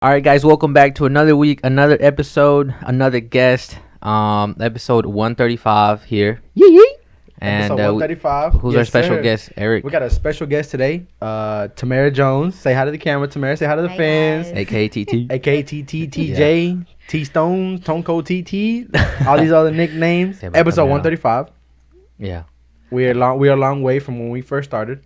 All right, guys, welcome back to another week, another episode, another guest. Episode 135 here. Yee yee. And Episode 135. who's our Yes, special sir. guest? Eric, We got a special guest today, Tamara Jones. Say hi to the camera, Tamara. Say hi to the Hey, fans. guys. aka TT. AKTTTJ, T Stones, Tonko TT, all these other nicknames. Yeah, but Episode Tamara. 135. Yeah, We are a long way from when we first started.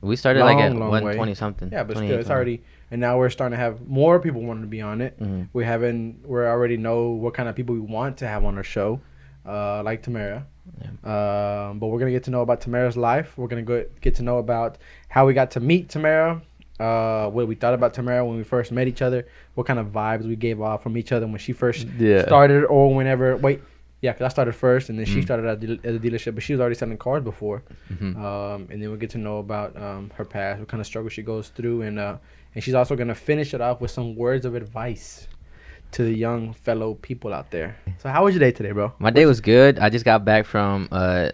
we started like at Long way. 120 something. Yeah, but still, 28 it's already. And now we're starting to have more people wanting to be on it. Mhm. We already know what kind of people we want to have on our show, like Tamara. But we're gonna get to know about Tamara's life. We're gonna get to know about how we got to meet Tamara, what we thought about Tamara when we first met each other, what kind of vibes we gave off from each other when she first Yeah. started, or whenever. Yeah, 'cause I started first, and then she Mhm. started at the dealership, but she was already selling cars before. Mhm. And then we'll get to know about her past, what kind of struggle she goes through, and she's also gonna finish it off with some words of advice to the young fellow people out there. So how was your day today, bro? My day was good. I just got back from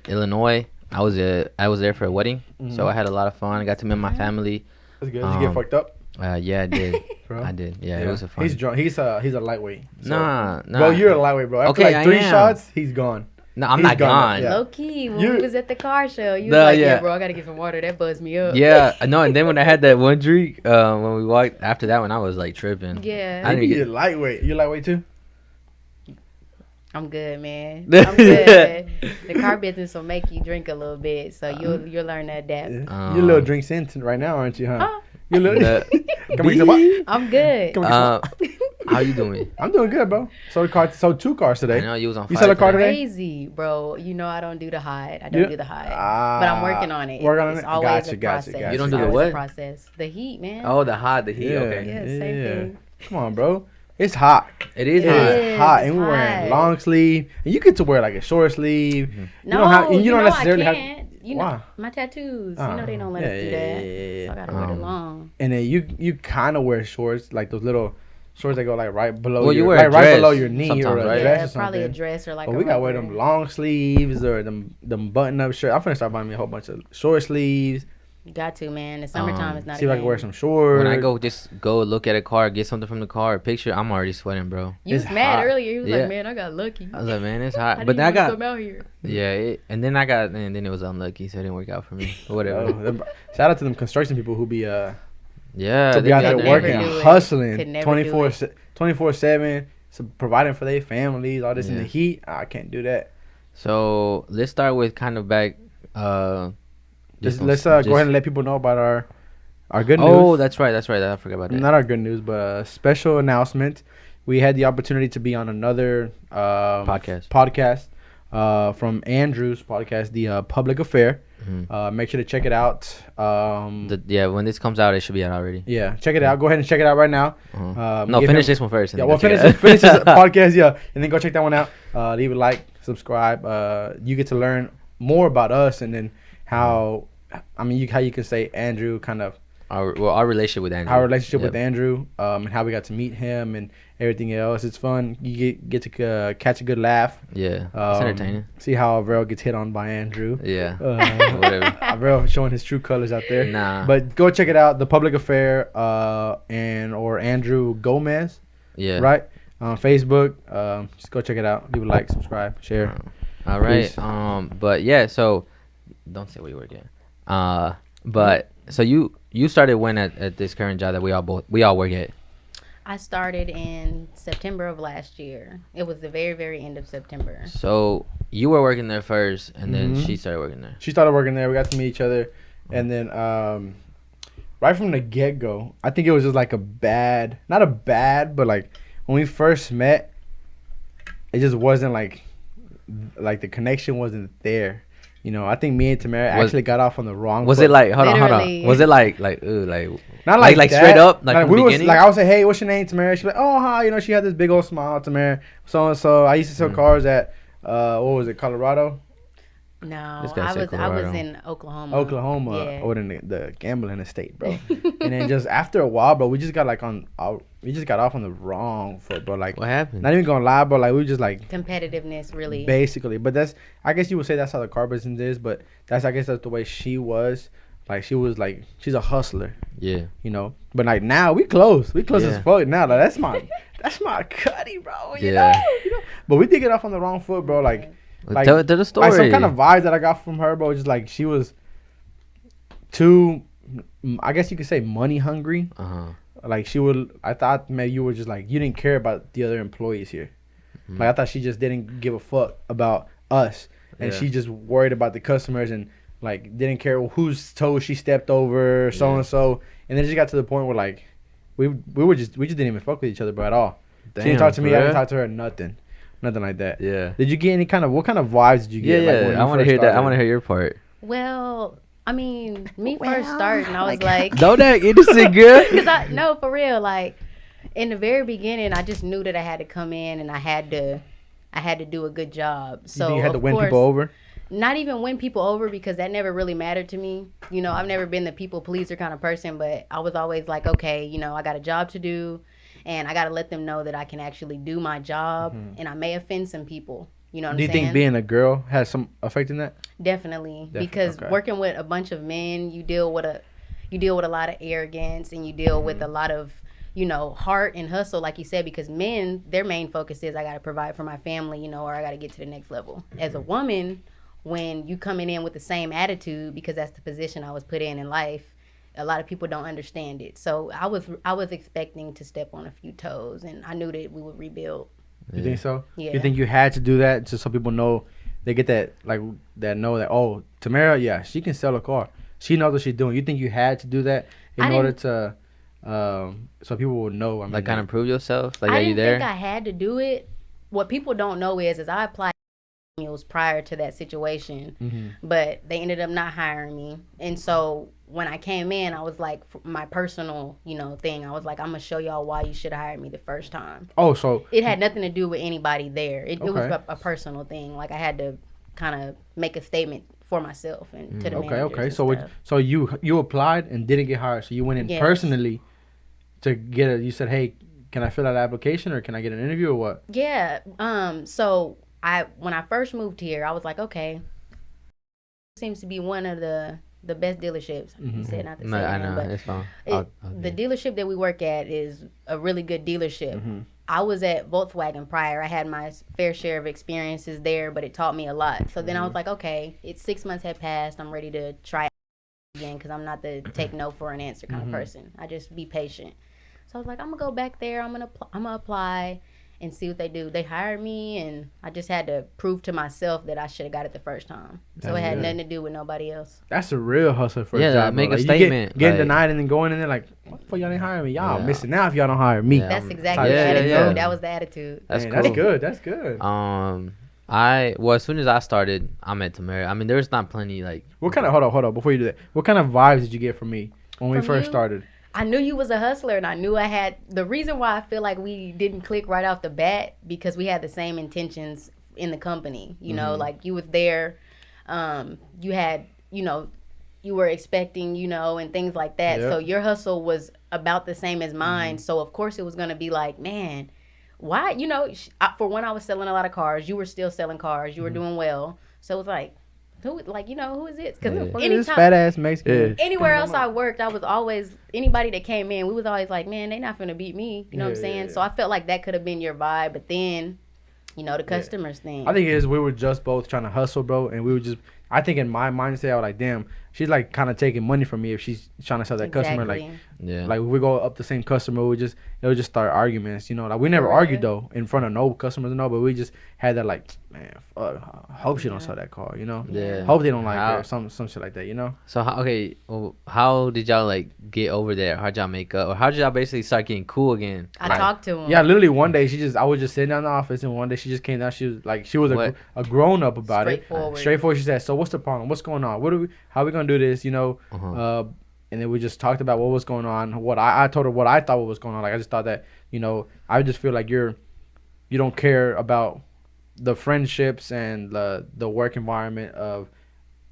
Illinois. I was there for a wedding, so Mhm. I had a lot of fun. I got to meet my family. That's good. Did you get Um, fucked up, Yeah, I did. bro? I did. Yeah, it was a fun. He's drunk. He's a lightweight. So. Nah. Bro, you're a lightweight, bro. After Okay, like I 3 am. shots, he's gone. No, I'm he's not gone. gone. Yeah. Low key, when You- we was at the car show, you The- was like, yeah. yeah, bro, I gotta get some water. That buzzed me up. Yeah, no, and then when I had that one drink, when we walked after that one, I was like tripping. Yeah. I didn't You're get. lightweight. You're lightweight too. I'm good, man. I'm good. The car business will make you drink a little bit, so you'll learn to adapt. Yeah. You're a little drinks in right now, aren't you, huh? Oh, You little. The- Can we get some what? I'm good. Can we get some- How you doing? I'm doing good, bro. Sold 2 cars I today. know you was on You fire. sell a car today? Crazy, bro. You know I don't do the hide. I don't You- do the hide. But I'm working on it. Working on It's it? always Gotcha, a gotcha, process. gotcha. You don't do the Always what? A process. The heat, man. Oh, the hot, the heat. Yeah. Okay. Yeah, same thing. Come on, bro. It's hot. It is It hot. is. Hot, it's and we're wearing hot. long sleeve, and you get to wear like a short sleeve. No, don't have- and you don't know necessarily I have- can't. You know, Why? my tattoos. Oh, you know they don't let us do that. So I gotta wear it Um, long. And then you kind of wear shorts, like those little shorts that go like right below Well, you your, wear a like right dress below your knee or sometimes, a right? dress Yeah, or probably a something. dress or like But a we gotta wear rubber. them long sleeves or them button up shirts. I'm finna start buying me a whole bunch of short sleeves. You got to, man. The summertime is not See a if I can game. wear some shorts. When I go look at a car, get something from the car, a picture, I'm already sweating, bro. You It's was mad hot. earlier. You was Yeah. like, man, I got lucky. I was like, man, it's I hot. didn't But then I even wanna got come out here. and then it was unlucky, so it didn't work out for me. But whatever. Oh, shout out to them construction people who be Yeah, to be they out got there Could that. never working, do it. hustling, Could never 24/7, providing for their families, all this in Yeah. the heat. I can't do that. So let's start with kind of back. Let's go ahead and let people know about our good news. Oh, that's right. I forgot about that. Not our good news, but a special announcement. We had the opportunity to be on another podcast from Andrew's podcast, the Public Affair. Mhm. Make sure to check it out. When this comes out, it should be out already. Yeah, check it out. Go ahead and check it out right now. No, give finish him- this one first. and Yeah, then well, go check finish it out. this podcast, yeah, and then go check that one out. Leave a like, subscribe. You get to learn more about us, and then how you can say Andrew, kind of Our relationship with Andrew. our relationship with Yep. Andrew, and how we got to meet him and everything else. It's fun. You get to catch a good laugh. Yeah, it's entertaining. See how Avril gets hit on by Andrew. Yeah, Whatever. whatever. Avril showing his true colors out there. Nah. But go check it out. The Public Affair, or Andrew Gomez, Yeah. right? On Facebook. Just go check it out. Leave a like, subscribe, share. All right. Please. But yeah. So, don't say where you work yet. But so you started when at this current job that we all work at. I started in September of last year. It was the very, very end of September. So you were working there first, and then Mhm. she started working there. She started working there. We got to meet each other, and then right from the get go, I think it was just like not a bad, but like when we first met, it just wasn't like the connection wasn't there. You know, I think me and Tamara actually got off on the wrong. Was foot. it like hold on? Literally. Was it like ooh, like Not like like straight that. up like from we the was beginning? like I would say, hey, what's your name, Tamara? She's like, oh hi, she had this big old smile, Tamara. So and so. I used to sell cars at what was it, Colorado, No, This guy I said was Colorado. in Oklahoma. Oklahoma, Yeah. or the gambling estate, bro. And then just after a while, bro, we just got we just got off on the wrong foot, bro. Like, What happened? not even gonna lie, bro. Like, we just like Competitiveness, really. basically, but I guess you would say that's how the car business is, but I guess that's the way she was Like she was like she's a hustler, Yeah. you know. But like now we close Yeah. as fuck now. Like that's my cutty, bro. You Yeah. know, you know. But we did get off on the wrong foot, bro. Like Tell the story. like some kind of vibes that I got from her, bro. Just like she was too, I guess you could say money hungry. Uh-huh. Like she would, I thought maybe you were just like you didn't care about the other employees here. Mhm. Like I thought she just didn't give a fuck about us, and Yeah. she just worried about the customers and like didn't care whose toes she stepped over, so Yeah. and so. And then it just got to the point where like we just didn't even fuck with each other, bro, at all. She didn't talk to me. I didn't talk to her. Nothing like that. Yeah. Did you get any kind of what kind of vibes did you Yeah, get? Like, yeah. when I you want to first hear that. I started? want to hear your part. Well, I mean, me first starting, I was like, Don't that innocent girl. because I no, for real, like in the very beginning, I just knew that I had to come in and I had to do a good job. You So think you had to of win course, people over? not even win people over because that never really mattered to me. You know, I've never been the people pleaser kind of person, but I was always like, okay, you know, I got a job to do and I got to let them know that I can actually do my job and I may offend some people. You know what Do you I'm saying? think being a girl has some effect in that? Definitely, Definitely, because okay. working with a bunch of men, you deal with a lot of arrogance and you deal with a lot of, you know, heart and hustle, like you said, because men, their main focus is I got to provide for my family, you know, or I got to get to the next level. As a woman, when you coming in with the same attitude, because that's the position I was put in life, a lot of people don't understand it. So I was expecting to step on a few toes, and I knew that we would rebuild. You think so? Yeah. You think you had to do that just so people know they get that like that know that oh Tamara, yeah, she can sell a car. She knows what she's doing. You think you had to do that in order to so people would know? I mean, Like kind of prove yourself. Like I are you didn't there? think I had to do it. What people don't know is I applied manuals prior to that situation, Mhm. but they ended up not hiring me. And so when I came in, I was like, for my personal, you know, thing. I was like, I'm gonna show y'all why you should have hired me the first time. Oh, so It had nothing to do with anybody there. It was Okay. a personal thing. Like I had to kind of make a statement for myself and to the managers okay. and So stuff. so you applied and didn't get hired. So you went in Yes. personally to get it. You said, hey, can I fill out an application or can I get an interview or what? Yeah. So when I first moved here, I was like, okay, seems to be one of the best dealerships. You said not to say No, I that, know. but It's fine. the dealership that we work at is a really good dealership. Mhm. I was at Volkswagen prior. I had my fair share of experiences there, but it taught me a lot. So then I was like, okay, it's 6 months had passed. I'm ready to try again because I'm not the take no for an answer kind of person. I just be patient. So I was like, I'm gonna go back there. I'm gonna apply and see what they do. They hired me, and I just had to prove to myself that I should have got it the first time. So That's it had good. nothing to do with nobody else. That's a real hustle for Yeah, a job. make bro. a Like, you statement, getting like- denied and then going in there like, what the fuck y'all didn't hire me? Y'all Yeah. missing out if y'all don't hire me. Yeah. That's exactly Yeah, the attitude. yeah. That was the attitude. That's Man, cool. That's good. That's good. As soon as I started, I met Tamara. I mean, there's not plenty like. What kind of hold on before you do that? What kind of vibes did you get from me when we From first you? started? I knew you was a hustler, and I knew I had the reason why I feel like we didn't click right off the bat because we had the same intentions in the company. You know, like you was there, you had, you know, you were expecting, you know, and things like that. Yep. So your hustle was about the same as mine. So of course it was gonna be like, man, why? You know, for one, I was selling a lot of cars. You were still selling cars. You were doing well. So it was like, who, like, you know, who is this? Because Yeah. Look at this anytime. fat ass Mexican. Anywhere else I worked, I was always anybody that came in. We was always like, man, they not gonna beat me. You know what I'm Yeah, saying? yeah, So I felt like that could have been your vibe, but then, you know, the customers thing. I think it is we were just both trying to hustle, bro, and we were just. I think in my mindset, I was like, damn, she's like kind of taking money from me if she's trying to sell that customer. Like, Yeah. like if we go up the same customer, it would just start arguments. You know, like we never For argued real? though in front of no customers, no, but we just had that like, man, fuck, hope she don't sell that car. You know, Yeah. hope they don't like How- her, some shit like that. You know. So how did y'all like get over there? How'd y'all make up? Or how did y'all basically start getting cool again? I Like, talked to him. Yeah, literally one day I was just sitting down in the office, and one day she just came down. She was What? a grown up about it. Straightforward. Straightforward. She said, "So what's the problem? What's going on? How we gonna do this? You know?" Uh-huh. And then we just talked about what was going on. What I told her what I thought was going on. Like I just thought that I just feel like you don't care about the friendships and the work environment of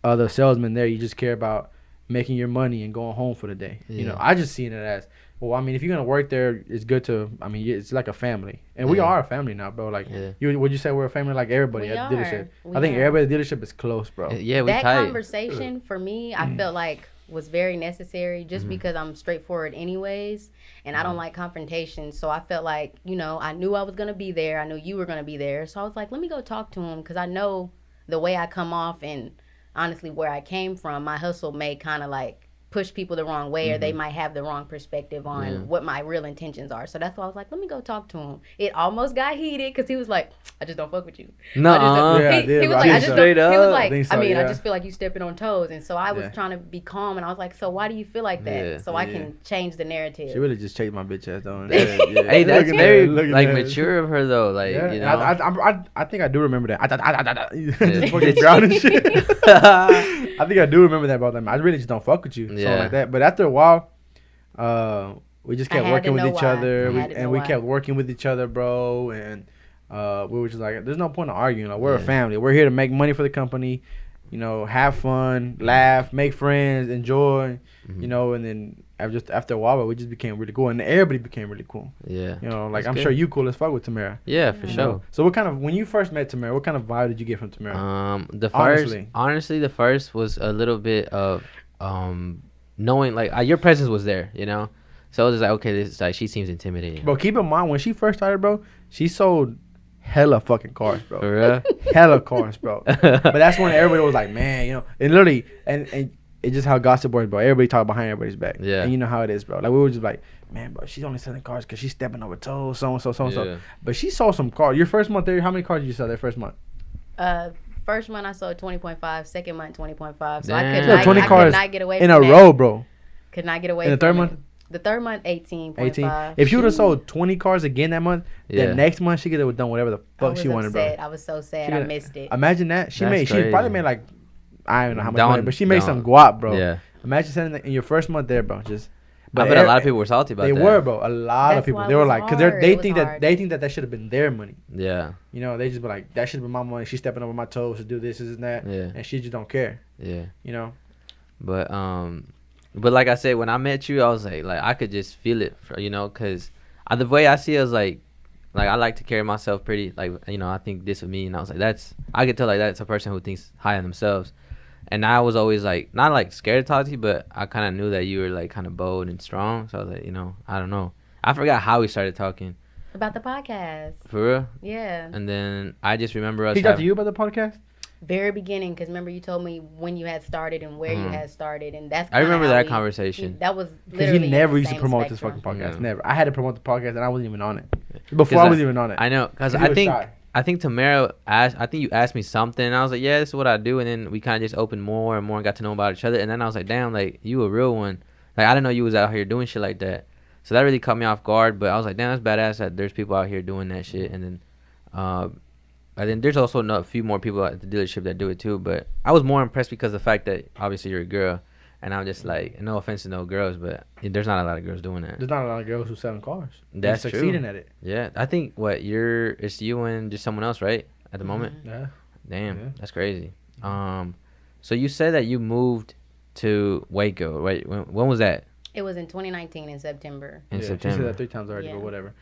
other salesmen there. You just care about making your money and going home for the day. You know, Yeah. I just seen it as well. I mean, if you're gonna work there, it's good to. I mean, it's like a family, and we Yeah. are a family now, bro. Like Yeah. would you say we're a family? Like everybody We at the dealership. are. We I think are. everybody at the dealership is close, bro. Yeah, we That tight. conversation for me, I felt like was very necessary just because I'm straightforward anyways, and I don't like confrontation. So I felt like, you know, I knew I was going to be there. I knew you were going to be there. So I was like, let me go talk to him, because I know the way I come off and honestly where I came from, my hustle may kind of like push people the wrong way, or they might have the wrong perspective on what my real intentions are. So that's why I was like, let me go talk to him. It almost got heated because he was like, I just don't fuck with you. No, I just don't- Yeah, I he, did, he was bro. like, I I think just so. don't. He Straight was up. like, I think so, I mean, I yeah. just feel like you stepping on toes. And so I was Yeah. trying to be calm, and I was like, so why do you feel like that? Yeah. So I can change the narrative. She really just chased my bitch ass though. Hey, that's Look at very that, look at like that. mature of her though. Like Yeah, you and know. I think I do remember that. Just fucking ground and shit. I think I do remember that about them. I really just don't fuck with you, something Yeah. like that. But after a while, we just I kept had working to with know each why. other, I had to know we why. kept working with each other, bro. And we were just like, there's no point in arguing. Like, we're a Yeah. family. We're here to make money for the company. You know, have fun, laugh, make friends, enjoy. You know, and then after a while, we just became really cool, and everybody became really cool. Yeah. You know, like That's I'm good. sure you cool as fuck with Tamara. Yeah, for You sure. know? So what kind of, when you first met Tamara, what kind of vibe did you get from Tamara? The first, Honestly. honestly, the first was a little bit of knowing like your presence was there, you know. So it was just like, okay, this is like she seems intimidating. Bro, keep in mind when she first started, bro, she sold hella fucking cars, bro. For real. Hella cars, bro. But that's when everybody was like, man, you know, and literally, and it's just how gossip works, bro. Everybody talk behind everybody's back. Yeah. And you know how it is, bro. Like we were just like, man, bro, she's only selling cars because she's stepping over toes, so and so, so and Yeah. so. But she sold some cars. Your first month there, how many cars did you sell that first month? First month I sold 20.5, second month 20.5. So Damn. I could Yeah, not, 20 I cars could not get away in from a that. row, bro. Could not get away In the from third it. month? The third month 18.5. 18. If she would have sold 20 cars again that month, Yeah. then next month she could have done whatever the I fuck was she wanted, upset. bro. I was so sad. She I could- missed it. Imagine that. She That's probably crazy. made like, I don't know how much Down- money, but she made down. some guap, bro. Yeah. Imagine selling that in your first month there, bro. Just. I bet a lot of people were salty about They that. were, bro. A lot of That's people. why They it were was like, because hard. they It was think hard. that should have been their money. Yeah. You know, they just be like, that should have been my money. She's stepping over my toes to do this and that, Yeah. and she just don't care. Yeah. You know. But like I said, when I met you, I was like I could just feel it, you know, cause the way I see it was like I like to carry myself pretty, like, you know, I think this of me, and I was like, I could tell like that's a person who thinks high on themselves, and I was always like not like scared to talk to you, but I kind of knew that you were like kind of bold and strong, so I was like, you know, I don't know, I forgot how we started talking About the podcast. for real, Yeah. and then I just remember us. He talked to you about the podcast. Very beginning, because remember you told me when you had started and where you had started, and that's I remember kinda how that conversation. That was Because literally he never in the used to same promote this spectrum. fucking podcast. Yeah. Never. I had to promote the podcast, and I wasn't even on it. Before 'Cause I was even on it. I know, cause 'Cause he I was think shy. I think Tamara asked. I think you asked me something, and I was like, "Yeah, this is what I do." And then we kind of just opened more and more and got to know about each other. And then I was like, "Damn, like you a real one." Like I didn't know you was out here doing shit like that. So that really caught me off guard. But I was like, "Damn, that's badass that there's people out here doing that shit." And then there's also a few more people at the dealership that do it too. But I was more impressed because of the fact that obviously you're a girl, and I'm just like, no offense to no girls, but there's not a lot of girls doing that. There's not a lot of girls who selling cars. That's They're true. succeeding at it. Yeah, I think it's you and just someone else, right? At the moment. Yeah. Damn, Yeah. that's crazy. So you said that you moved to Waco, right? When was that? It was in 2019 in September. In She said September. that 3 times already, Yeah. but whatever.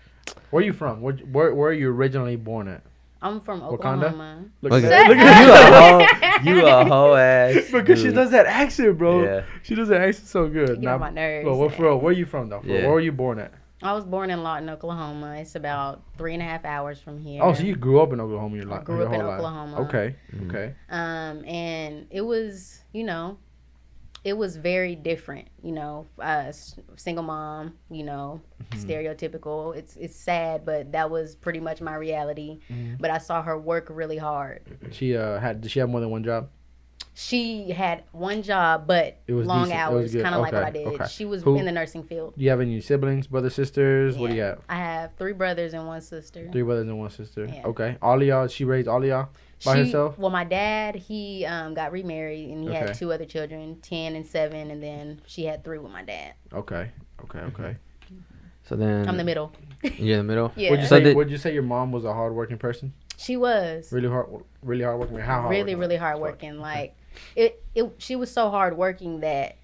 Where you from? Where are you originally born at? I'm from Wakanda? Oklahoma. Look Look at at that. Look at that. You a whole ass. Because she dude. does that accent, bro. Yeah. She does that accent so good. Get on my nerves. Bro, for real, where are you from, though? Yeah. Where were you born at? I was born in Lawton, Oklahoma. It's about 3.5 hours from here. Oh, so you grew up in Oklahoma your I life? grew your up in whole life. Oklahoma. Okay, Mhm. okay. And it was, it was very different, single mom, stereotypical. It's sad, but that was pretty much my reality. Mhm. But I saw her work really hard. Did she have more than one job? She had one job, but It was long decent. It was hours, good. kind of like what I Okay, did. okay. She was Who- in the nursing field. Do you have any siblings, brothers, sisters? What do you Yeah. have? I have 3 brothers and 1 sister. 3 brothers and 1 sister. Yeah. Okay. All of y'all, she raised all of y'all by herself? Well, my dad, he got remarried and he Okay. had 2 other children, 10 and 7, and then she had 3 with my dad. Okay, okay. So then I'm the middle. you're in the middle. Yeah. Would you say your mom was a hardworking person? She was Really hardworking. How hard? really hardworking. Like she was so hardworking that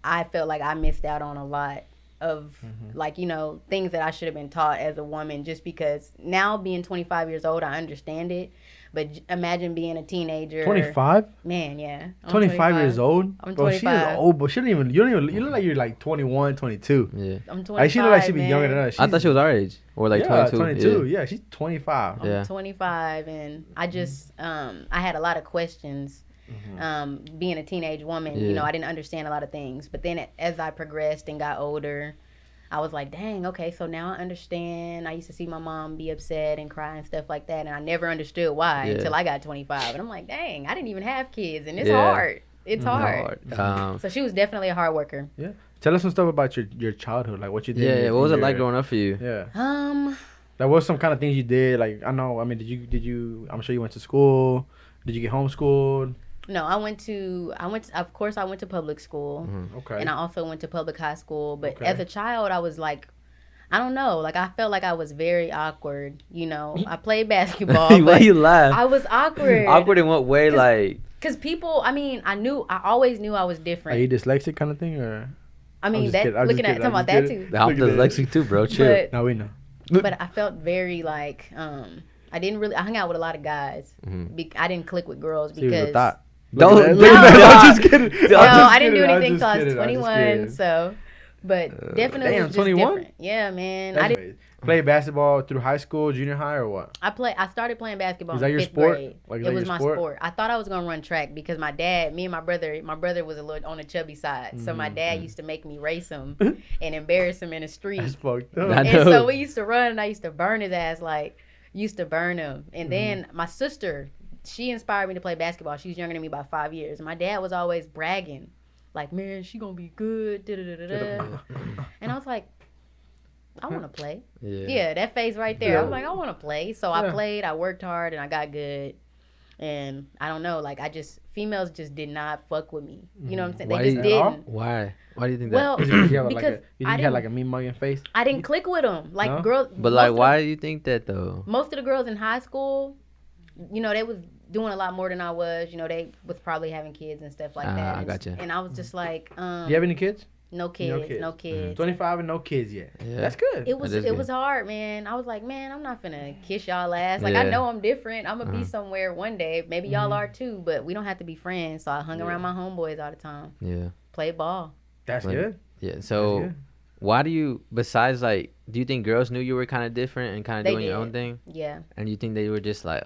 I felt like I missed out on a lot of like, you know, things that I should have been taught as a woman, just because now being 25 years old, I understand it. But imagine being a teenager. 25? Man, yeah. I'm 25 years old? I'm Bro, she 25. is old, but she don't even, you look like you're like 21, 22. Yeah. I'm 25. Like, she look like she'd be man. younger than us. I thought she was our age, or like yeah, 22. 22. Yeah, she's 25. I'm Yeah. 25, and I just I had a lot of questions. Being a teenage woman, you Yeah. know, I didn't understand a lot of things. But then as I progressed and got older, I was like, dang, okay, so now I understand. I used to see my mom be upset and cry and stuff like that, and I never understood why Yeah. until I got 25. And I'm like, dang, I didn't even have kids, and it's Yeah. hard. It's hard. Hard. So she was definitely a hard worker. Tell us some stuff about your childhood, like what you did. Yeah, in what was it your- like growing up for you? Yeah. Um, Like, what some kind of things you did? Like, I know, I mean, did you, I'm sure you went to school. Did you get homeschooled? no, of course, I went to public school. Okay. And I also went to public high school. But Okay. as a child, I was like, I don't know. Like, I felt like I was very awkward. You know, I played basketball. Why but you laugh? I was awkward. Awkward in what way? 'Cause- Like, Because people, I mean, I always knew I was Are different. you dyslexic kind of thing, or? I mean, just that, kidding, I'm just looking at, kidding, talking I'm about that just too. I'm Look at that. dyslexic too, bro. Chill. But, No, we know. but I felt very like, I didn't really, I hung out with a lot of guys. Mhm. I didn't click with girls So you was a because. thought. Don't- Look at that, no. look at that. I'm just kidding. No, I'm just I didn't do kidding, I'm anything just till I was kidding, I'm just 21. kidding. So, but definitely damn, was just 21? different. Yeah, man. That's I did. amazing. Play basketball through high school, junior high, or what? I started playing basketball Is that in your fifth sport? grade. Like, is It that was your my sport? sport. I thought I was gonna run track because my brother was a little on the chubby side. So my dad used to make me race him and embarrass him in the street. That's fucked I up. know. And so we used to run, and I used to burn his ass, used to burn him. And then my sister, she inspired me to play basketball. She's younger than me by 5 years. And my dad was always bragging, like, man, she gonna be good, da-da-da-da-da. And I was like, I want to play. Yeah, that phase right there. I was like, I want to play. So I played, I worked hard, and I got good. And I don't know, like, females just did not fuck with me. You know what I'm saying? Why They just do you- at all? didn't. Why? Why do you think Well, that? You have like because a, you I had didn't- like a mean mugging face. I didn't click with them. Like, No? girls. But most like, of the- why do you think that though? Most of the girls in high school, you know, they was doing a lot more than I was. You know, they was probably having kids and stuff like that. I And- gotcha. And I was just like, Do you have any kids? no kids, no kids. 25 and no kids yet. Yeah. That's good. It was That is it good. was hard, man. I was like, man, I'm not finna kiss y'all ass. Like, I Yeah. know I'm different. I'm gonna Uh-huh. be somewhere one day. Maybe y'all are too, but we don't have to be friends. So I hung around my homeboys all the time. Yeah. Played ball. That's Like, good. Yeah. That's So good. why do you, besides like, do you think girls knew you were kind of different and kind of They doing your own did. thing? Yeah. And you think they were just like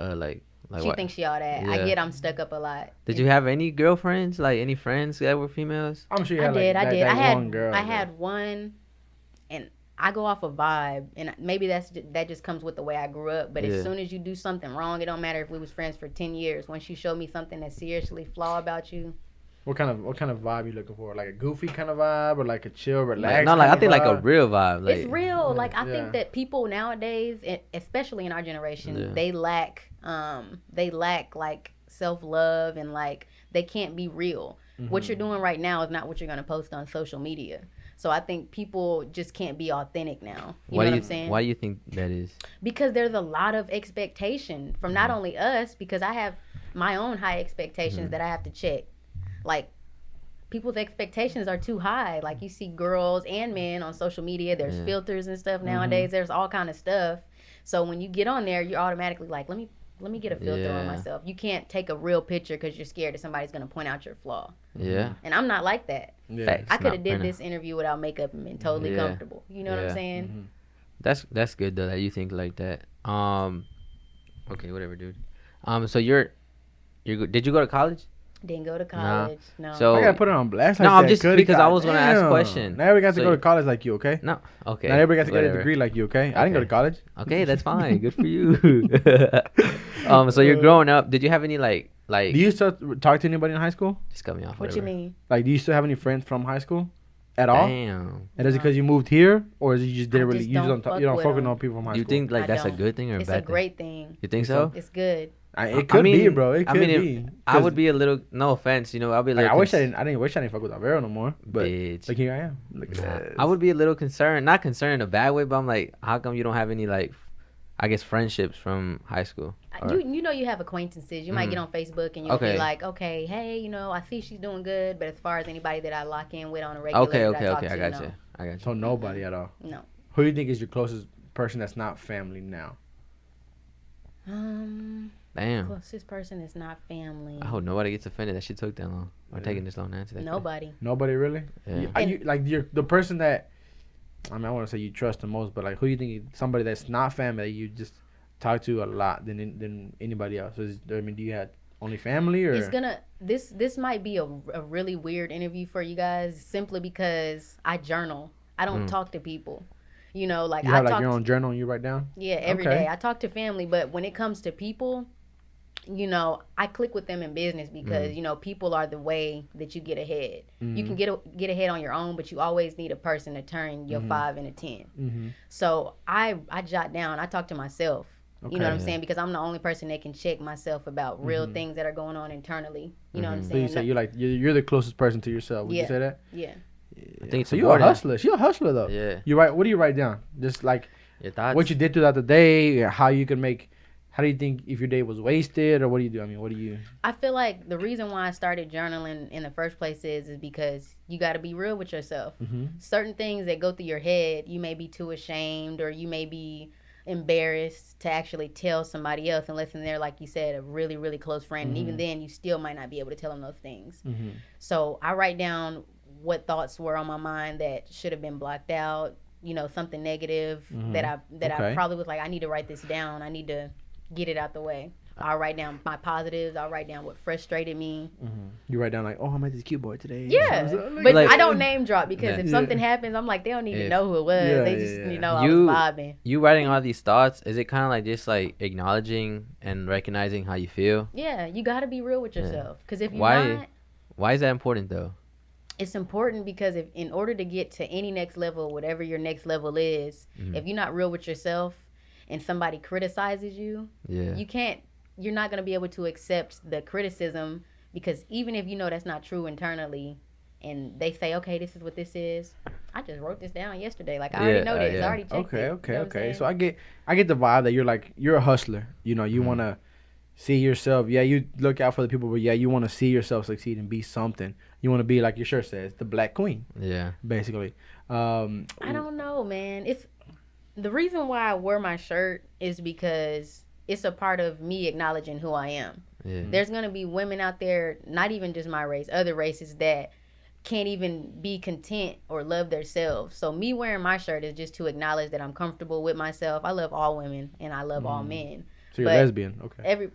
She what? thinks she all that. I Yeah. get I'm stuck up a lot. Did you have any girlfriends? Like any friends that were females? I'm sure you I had did. like, I that, did. that I had one girl. I that- had one, and I go off a vibe, and maybe that just comes with the way I grew up. But Yeah. as soon as you do something wrong, it don't matter if we was friends for 10 years. Once you show me something that's seriously flawed about you, What kind of vibe you looking for? Like a goofy kind of vibe, or like a chill, Like, relaxed? no, like I kind think of like a vibe? real vibe. Like, it's real. Like I yeah. think that people nowadays, especially in our generation, Yeah. they lack like self-love, and like they can't be real. What you're doing right now is not what you're going to post on social media. So I think people just can't be authentic now. You know what I'm saying? Why do you think that is? Because there's a lot of expectation from not only us, because I have my own high expectations that I have to check. Like, people's expectations are too high. Like, you see girls and men on social media, there's Yeah. filters and stuff nowadays. There's all kind of stuff. So when you get on there, you're automatically like, let me get a filter on Yeah. myself. You can't take a real picture because you're scared that somebody's going to point out your flaw. Yeah. And I'm not like that. Yeah. Facts. I could not have did printing. this interview without makeup and been totally Yeah. comfortable. You know what Yeah. I'm saying? That's good though that you think like that. Okay, whatever, dude. So did you go to college? Didn't go to college. No. So I gotta put it on blast. Like No, I'm that, just- Cody. because I was gonna ask a Goddamn. question. Not everybody got to So go to you- college like you, okay? no. Okay. Not everybody got to get a whatever. degree like you, okay? I didn't go to Okay. college. Okay, that's fine. Good for you. So you're growing up. Did you have any like Do you still talk to anybody in high school? just cut me off? What you whatever. mean? Like, do you still have any friends from high school at all? Damn. And is it No. because you moved here, or is it you just didn't I really just you just don't don't fuck you don't with fuck with them. no people from high You school? think like I that's a don't. good thing or a It's a bad thing? great thing. You think so? It's good. It could be, bro. It could be. I would be a little. No offense, I'll be a Like, little. I wish I didn't fuck with Alvaro no more. But Bitch. like here I am. Look at Nah, that. I would be a little concerned. Not concerned in a bad way, but I'm like, how come you don't have any like, I guess friendships from high school? Or- You know you have acquaintances. You might get on Facebook and you'll Okay. be like, okay, hey, I see she's doing good, but as far as anybody that I lock in with on a regular, Okay, that okay, I talk okay. I to, got no. you. I got you. So nobody at all. No. Who do you think is your closest person that's not family now? Damn. Closest person is not family. I hope nobody gets offended that she took that long or Yeah. taking this long to answer that. Nobody. Nobody really. Yeah. The person that, I mean, I want to say you trust the most, but like, who do you think is somebody that's not family that you just talk to a lot than anybody else? I mean, do you have only family or? It's gonna this might be a really weird interview for you guys simply because I journal. I don't talk to people. You know, like You I have like talk your own journal and you write down? yeah, every Okay. day. I talk to family, but when it comes to people, you know, I click with them in business because, you know, people are the way that you get ahead. You can get ahead on your own, but you always need a person to turn your 5 into 10. Mm-hmm. So I jot down, I talk to myself. You know what I'm Okay. saying? Because I'm the only person that can check myself about real things that are going on internally. You know what I'm So saying? you say you're the closest person to yourself. Would you Yeah. say that? Yeah. I think it's So you're a important. hustler. She's a hustler though. Yeah. You write. What do you write down? Just like Your thoughts. what you did throughout the day, how you can make. How do you think if your day was wasted, or what do you do? I mean, what do you? I feel like the reason why I started journaling in the first place is because you got to be real with yourself. Mm-hmm. Certain things that go through your head, you may be too ashamed or you may be embarrassed to actually tell somebody else unless they're, like you said, a really, really close friend. And even then, you still might not be able to tell them those things. Mm-hmm. So I write down what thoughts were on my mind that should have been blocked out. You know, something negative that I Okay. probably was like, I need to write this down. I need to get it out the way. I'll write down my positives. I'll write down what frustrated me. You write down like, oh, I met this cute boy today. Yeah, So, but Like- I don't name drop because Yeah. if something happens, I'm like, they don't even If- know who it was. Yeah, They yeah, just, yeah. you know, I You- was vibing. You writing all these thoughts, is it kind of like just like acknowledging and recognizing how you feel? Yeah, you got to be real with yourself. Because if you're Why? not, Why is that important though? it's important because if in order to get to any next level, whatever your next level is, if you're not real with yourself and somebody criticizes you, Yeah. you're not going to be able to accept the criticism because even if you know that's not true internally and they say, okay, this is what this is. I just wrote this down yesterday. Like, I already Yeah, know this. yeah. I already checked Okay, it. okay, You know what I'm okay. saying? So I get the vibe that you're a hustler. You know, you want to see yourself. Yeah, you look out for the people, but yeah, you want to see yourself succeed and be something. You want to be like your shirt says, the Black Queen, Yeah. basically. I don't know, man. It's the reason why I wear my shirt is because it's a part of me acknowledging who I am. Yeah. There's gonna be women out there, not even just my race, other races that can't even be content or love themselves. So me wearing my shirt is just to acknowledge that I'm comfortable with myself. I love all women and I love all men. So you're but lesbian, okay?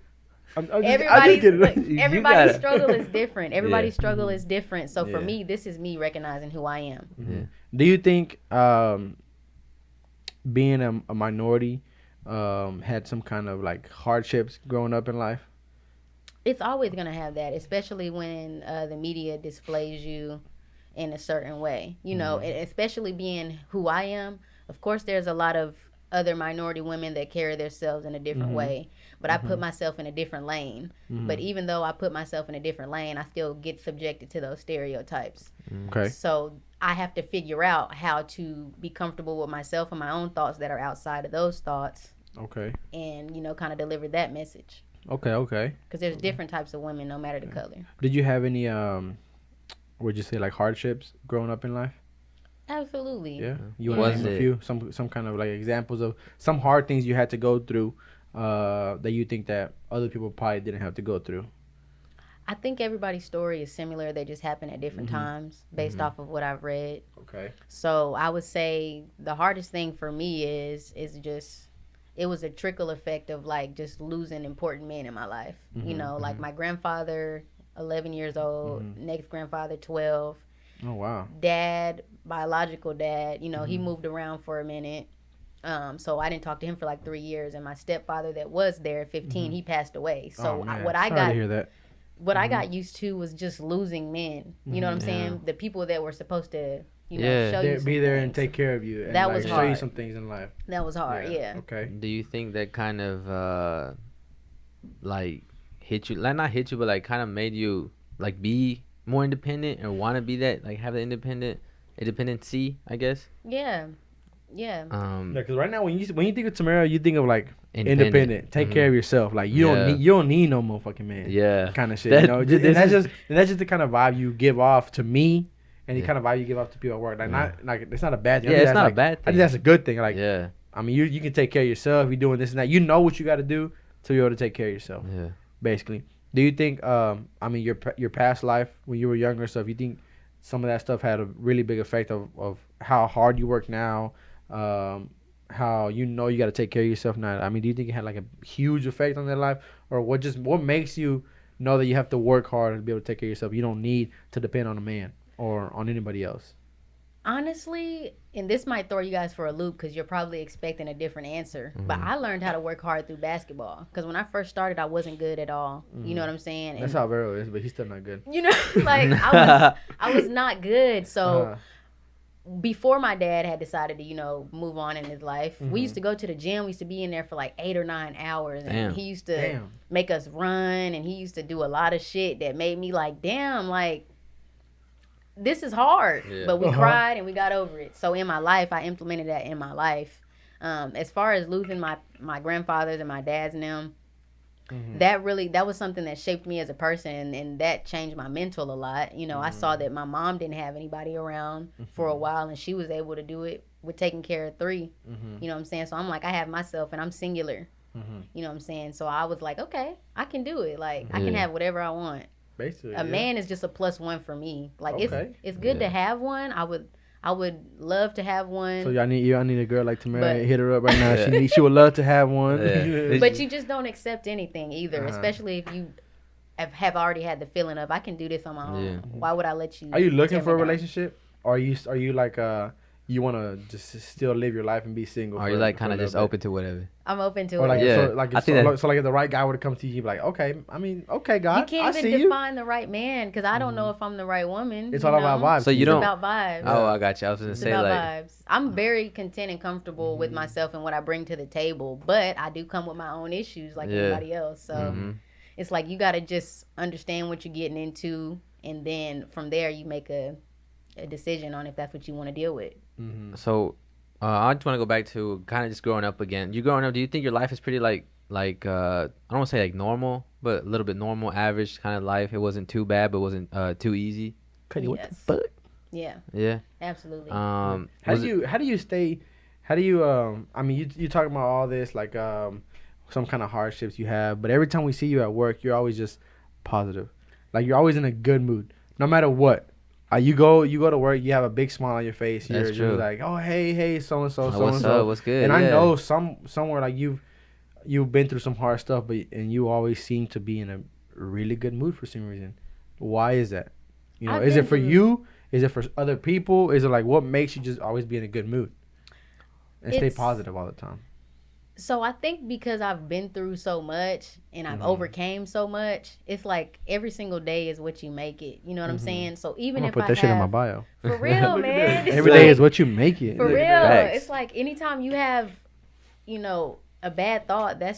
I just Everybody's get it. look, You everybody's gotta- struggle is different. Everybody's Yeah. struggle is different. So for Yeah. me, this is me recognizing who I am. Yeah. Do you think being a minority had some kind of like hardships growing up in life? It's always going to have that, especially when the media displays you in a certain way. You know, and especially being who I am. Of course, there's a lot of other minority women that carry themselves in a different way, but I put myself in a different lane. But even though I put myself in a different lane, I still get subjected to those stereotypes. Okay. So I have to figure out how to be comfortable with myself and my own thoughts that are outside of those thoughts Okay. and, you know, kind of deliver that message. Okay. Okay. Because there's different types of women, no matter the color. Did you have any would you say like hardships growing up in life? Absolutely. Yeah. You want Was to name a it- few some kind of like examples of some hard things you had to go through that you think that other people probably didn't have to go through? I think everybody's story is similar. They just happen at different times based off of what I've read. Okay. So I would say the hardest thing for me is just it was a trickle effect of like just losing important men in my life. You know, like my grandfather, 11 years old, next grandfather, 12. Oh wow. Dad, biological dad, you know, he moved around for a minute. So I didn't talk to him for like 3 years. And my stepfather that was there at 15, he passed away. So Oh, man. what I Sorry got to hear that. what I got used to was just losing men. You know what I'm saying? The people that were supposed to, you know, show you some Be there and things. take care of you and That like, was show you hard. some things in life. That was hard, yeah. Okay. Do you think that kind of like hit you, like not hit you, but like kind of made you like be more independent or want to be that, like have the independency, I guess? Yeah. Yeah. Yeah, because right now when you think of Tamara, you think of like Independent. independent. Take care of yourself. Like you Yeah. don't need no motherfucking man. Yeah. Kind of shit. That- you know, this and that's is- just the kind of vibe you give off to me, and the Yeah. kind of vibe you give off to people at work. Like, Yeah. not like it's not a bad thing. I Yeah, think it's that's, not a like, bad I think thing. that's a good thing. Like, Yeah. I mean, you can take care of yourself. You're doing this and that. You know what you got to do to be able to take care of yourself. Yeah. Basically, do you think? I mean, your past life when you were younger and stuff. You think some of that stuff had a really big effect of how hard you work now? How you know you got to take care of yourself now? I mean, do you think it had like a huge effect on their life, or what makes you know that you have to work hard to be able to take care of yourself? You don't need to depend on a man or on anybody else. Honestly, and this might throw you guys for a loop because you're probably expecting a different answer. But I learned how to work hard through basketball because when I first started, I wasn't good at all. You know what I'm saying? That's And, how Vero is, but he's still not good. you know, like I was not good. So before my dad had decided to, move on in his life, we used to go to the gym. We used to be in there for like 8 or 9 hours. And Damn. he used to Damn. make us run, and he used to do a lot of shit that made me like, damn, like, this is hard. Yeah. But we cried and we got over it. So in my life, I implemented that in my life. As far as losing my grandfathers and my dads and them, that was something that shaped me as a person, and that changed my mental a lot. I saw that my mom didn't have anybody around for a while, and she was able to do it with taking care of 3. You know what I'm saying? So I'm like, I have myself and I'm singular. You know what I'm saying? So I was like, okay, I can do it. Like, I can Yeah. have whatever I want. Basically, A man is just a +1 for me. Like, Okay. it's good Yeah. to have one. I would love to have one. So y'all need a girl like Tamara. But- Hit her up right now. She would love to have one. Yeah. But you just don't accept anything either, Uh-huh. especially if you have already had the feeling of, I can do this on my own. Yeah. Why would I let you? Are you looking tear for a me down? relationship? Or are you like you want to just still live your life and be single? Are you like kind of just open to whatever? I'm open to Or it. like, Yeah. so, like, I think that- so like if the right guy were to come to you, you'd be like, okay, I mean, okay, God, You I can't see even you. define the right man because I don't know if I'm the right woman. It's you all about know? vibes. So you It's don't- about vibes. Oh, I got you. I was gonna It's say about like, vibes. I'm very content and comfortable with myself and what I bring to the table, but I do come with my own issues like Yeah. anybody else. So Mhm. it's like you got to just understand what you're getting into, and then from there you make a decision on if that's what you want to deal with. So, I just want to go back to kind of just growing up again. You growing up, do you think your life is pretty like I don't want to say like normal, but a little bit normal, average kind of life? It wasn't too bad, but it wasn't too easy. Cuddy, what the Yes. fuck? Yeah, Yeah. absolutely. How do I mean, you talking about all this, like, some kind of hardships you have, but every time we see you at work, you're always just positive. Like, you're always in a good mood, no matter what. You go to work, you have a big smile on your face. That's You're true. like, oh, hey, so and so, Oh, so what's and up? so. What's good? And I Yeah. know somewhere like you've been through some hard stuff, and you always seem to be in a really good mood for some reason. Why is that? I've Is it been for through- you? Is it for other people? Is it like what makes you just always be in a good mood and stay It's- positive all the time? So I think because I've been through so much and I've Mm-hmm. overcame so much, it's like every single day is what you make it. You know what I'm saying? So even I'm if gonna put I that shit in my have, bio. for real, man, it's Every day like- is what you make it. for real. Facts. It's like anytime you have, a bad thought, that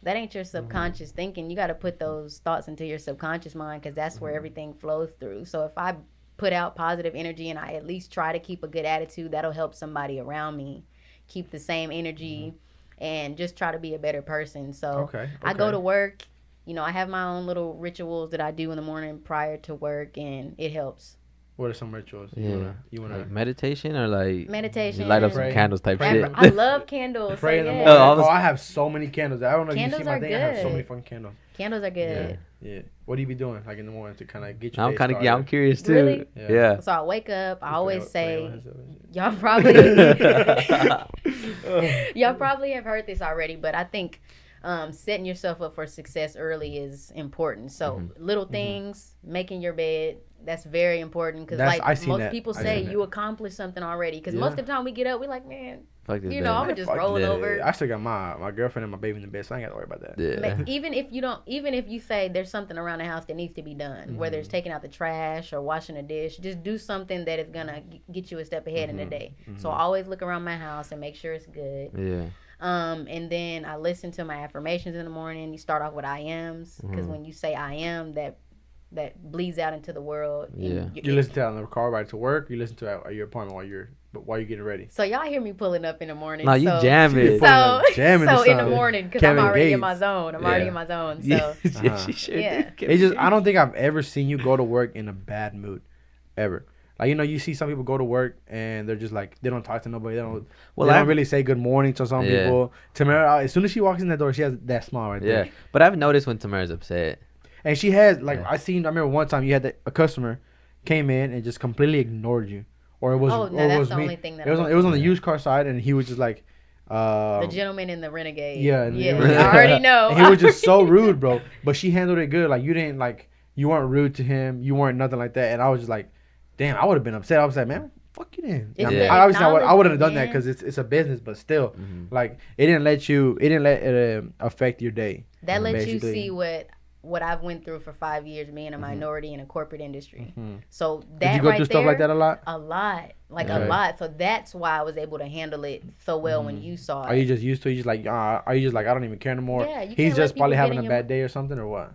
ain't your subconscious thinking. You got to put those thoughts into your subconscious mind because that's where everything flows through. So if I put out positive energy and I at least try to keep a good attitude, that'll help somebody around me keep the same energy and just try to be a better person. So Okay. I go to work, I have my own little rituals that I do in the morning prior to work, and it helps. What are some rituals? Yeah. You wanna Like meditation or like Meditation. you light up some Pray. candles type Pray. shit. I love candles. pray in so the yeah. morning? I was- I have so many candles. I don't know if you Candles see my are thing. I have so good. many fucking candles. Candles are good. Yeah. What do you be doing like in the morning to kind of get your I'm day kind of started? I'm curious too. Really? Yeah. So I wake up. I always say, Yeah. y'all probably, y'all probably have heard this already, but I think setting yourself up for success early is important. So little things, making your bed, that's very important because That's- I like seen most that. people I say, seen that. you accomplished something already. Because most of the time we get up, we like, man, Fuck this. I'm gonna just roll yeah. over. I still got my girlfriend and my baby in the bed, so I ain't got to worry about that. Yeah. Even if you say there's something around the house that needs to be done, whether it's taking out the trash or washing a dish, just do something that is gonna get you a step ahead in the day. So I always look around my house and make sure it's good. Yeah. And then I listen to my affirmations in the morning. You start off with I ams because when you say I am, that bleeds out into the world. And Yeah. You listen to it on the car ride to work. You listen to it at your apartment while you're getting ready. So y'all hear me pulling up in the morning. No, you so, jamming. So, Jamming so to in the something. morning because I'm Kevin already in Gates. my zone. I'm Yeah. already in my zone. So Yeah, she sure Yeah. did. It's just I don't think I've ever seen you go to work in a bad mood, ever. Like, you know, you see some people go to work and they're just like, they don't talk to nobody. Well, They I don't really say good morning to some Yeah. people. Tamara, as soon as she walks in that door, she has that smile right yeah, there. but I've noticed when Tamara's upset. And she has, like, Yeah. I remember one time you had a customer came in and just completely ignored you. Or it was, Oh, or no, it that's was the me. only thing that It was I on, it was on the Yeah. used car side, and he was just like, The gentleman in the Renegade. yeah, Yeah. and- I already know. And he was just so rude, bro. But she handled it good. Like, you didn't, like, you weren't rude to him. You weren't nothing like that. And I was just like, damn, I would have been upset. I was like, man, fuck you then. It's I mean, the obviously, I wouldn't have done that acknowledgement, because it's a business, but still, Mhm. like, it didn't let it affect your day. That lets you basically. see what I've went through for 5 years being a Mhm. minority in a corporate industry. Mhm. So that Did you go right through there, stuff like that a lot? a lot, like Okay. a lot. So that's why I was able to handle it so well when Mhm. you saw Are it. you just used to it? You just like, are you just like, I don't even care no more? Yeah, you He's can't let just probably people get having in a your bad day or something, or what?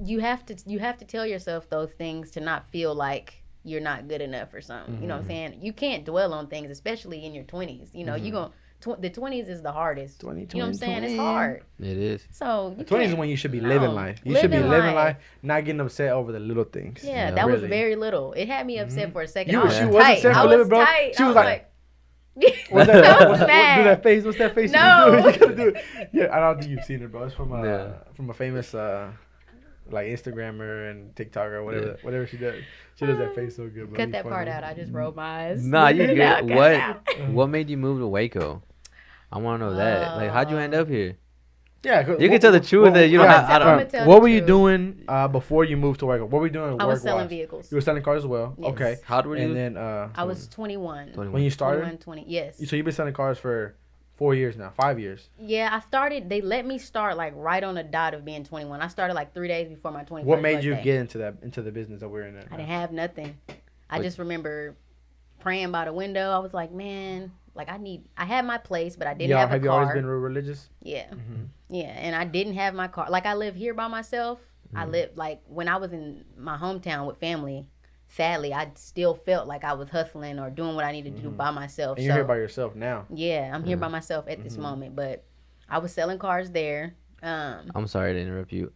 You have to tell yourself those things to not feel like you're not good enough or something. You know what I'm saying? You can't dwell on things, especially in your 20s. You know, you going the 20s is the hardest. 20, You know what I'm saying? 20. It's hard. It is. So The you 20s is can't- when you should be no. living life. You should be Living living life. life, not getting upset over the little things. Yeah, Yeah. that was Really. very little. It had me upset Mhm. for a second. You I were- was she tight. wasn't upset I for was living, bro. tight. She I was was like- like, What's I that? was Do mad. that face. What's that face? No. You gotta do it. Yeah, I don't think you've seen it, bro. It's from Yeah. from a famous like Instagrammer and TikToker or whatever Yeah. whatever she does. She does that face so good, bro. Cut You that funny. part out. I just rolled my eyes. Nah, you No, good. cut it What out. what made you move to Waco? I want to know that. Like, how'd you end up here? Yeah, You can tell the truth that you don't have- I don't- I'ma tell What the were you truth. doing before you moved to Waco? What were you doing? I was selling work-wise? vehicles. You were selling cars as well. Yes. Okay. How old were you? And then I was 21. 21. when you started, 21, 20. Yes. so you've been selling cars for 4 years now, 5 years. Yeah, I started. They let me start like right on the dot of being 21. I started like 3 days before my 21st What made you birthday. get into the business that we're in? I didn't have nothing. I But- just remember praying by the window. I was like, man, like I had my place, but I didn't have a have you car. always been real religious? Yeah, Mm-hmm. yeah, and I didn't have my car. Like I live here by myself. I Mm. live like when I was in my hometown with family. Sadly, I still felt like I was hustling or doing what I needed to do by myself. Mm-hmm. And you're so, here by yourself now. yeah, I'm here by myself at this Mhm. moment. But I was selling cars there. I'm sorry to interrupt you.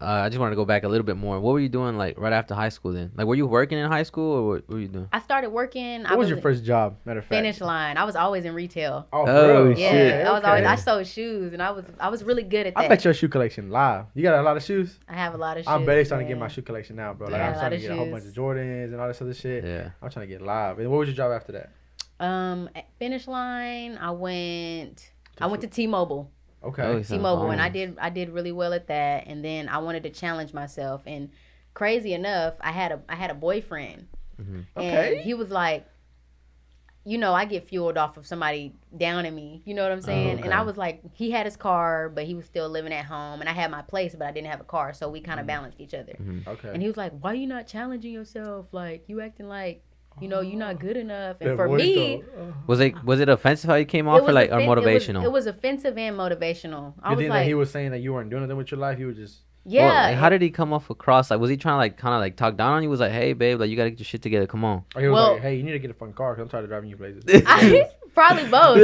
I just wanted to go back a little bit more. What were you doing like right after high school then? Like, were you working in high school or what were you doing? I started working. What was your first job? Matter of fact. Finish line? I was always in retail. Oh, Oh, for real? Yeah, shit. I was always. Okay. I sold shoes, and I was really good at that. I bet your shoe collection live. You got a lot of shoes. I have a lot of shoes. I'm barely starting to get man. my shoe collection now, bro. Like Yeah, I'm a starting lot to of get a whole shoes. bunch of Jordans and all this other shit. Yeah. I'm trying to get live. And what was your job after that? At Finish line, I went to T-Mobile. Okay. Oh, so- T-Mobile, oh. and I did really well at that. And then I wanted to challenge myself. And crazy enough, I had a boyfriend, Mhm. Okay. and he was like, you know, I get fueled off of somebody downing me. You know what I'm saying? And okay. I was like, he had his car, but he was still living at home, and I had my place, but I didn't have a car, so we kind of balanced each other. Okay. And he was like, why you not challenging yourself? Like, you acting like, you know, you're not good enough. And That for voice, me, though. Was it offensive how you came off or like or motivational? It was offensive and motivational. I You was think that like, he was saying that you weren't doing anything with your life? You were just. yeah. Well, like, how did he come off across? Like, was he trying to like kind of like talk down on you? Was like, hey, babe, like you gotta get your shit together. Come on. Or he was Well- like, hey, you need to get a fucking car because I'm tired of driving you places. Probably both.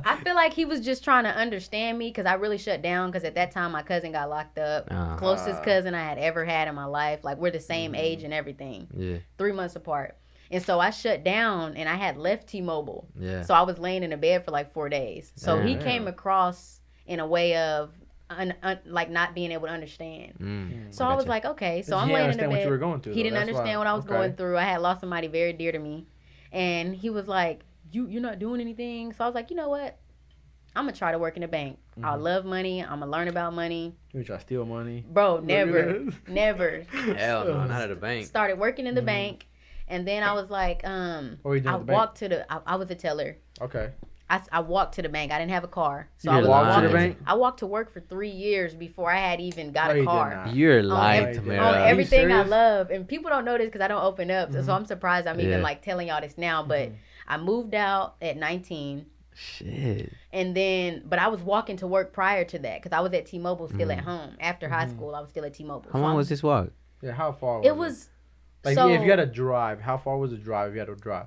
I feel like he was just trying to understand me because I really shut down because at that time my cousin got locked up. Ah. Closest cousin I had ever had in my life. Like, we're the same Mm-hmm. age and everything. Yeah, 3 months apart. And so I shut down and I had left T-Mobile. yeah. So I was laying in a bed for like 4 days. So he Damn. came across in a way of like not being able to understand. Mm. So I was like, okay. So He I'm didn't laying in understand the what bed. you were going through. He though. didn't That's understand why. what I was Okay. going through. I had lost somebody very dear to me, and he was like, "You're not doing anything." So I was like, you know what? I'm gonna try to work in a bank. I Mm-hmm. love money. I'm gonna learn about money, You try to steal money. bro. Look at Never, that. never. Hell no, not at a bank. Started working in the Mhm. bank, and then I was like, What were you doing I at the bank? walked to the. I was a teller. Okay. I walked to the bank. I didn't have a car, so You I did was walk to the walking. bank? I walked to work for 3 years before I had even got No, a you did car. not. You're lying, every- Tamara. On Are you everything I serious? love, and people don't know this because I don't open up. So I'm surprised I'm even Yeah. like telling y'all this now. But I moved out at 19, Shit. and then but I was walking to work prior to that because I was at T-Mobile still at home. After high school, I was still at T-Mobile. How So long I'm- was this walk? Yeah, how far It was Like, so if you had to drive, how far was the drive if you had to drive?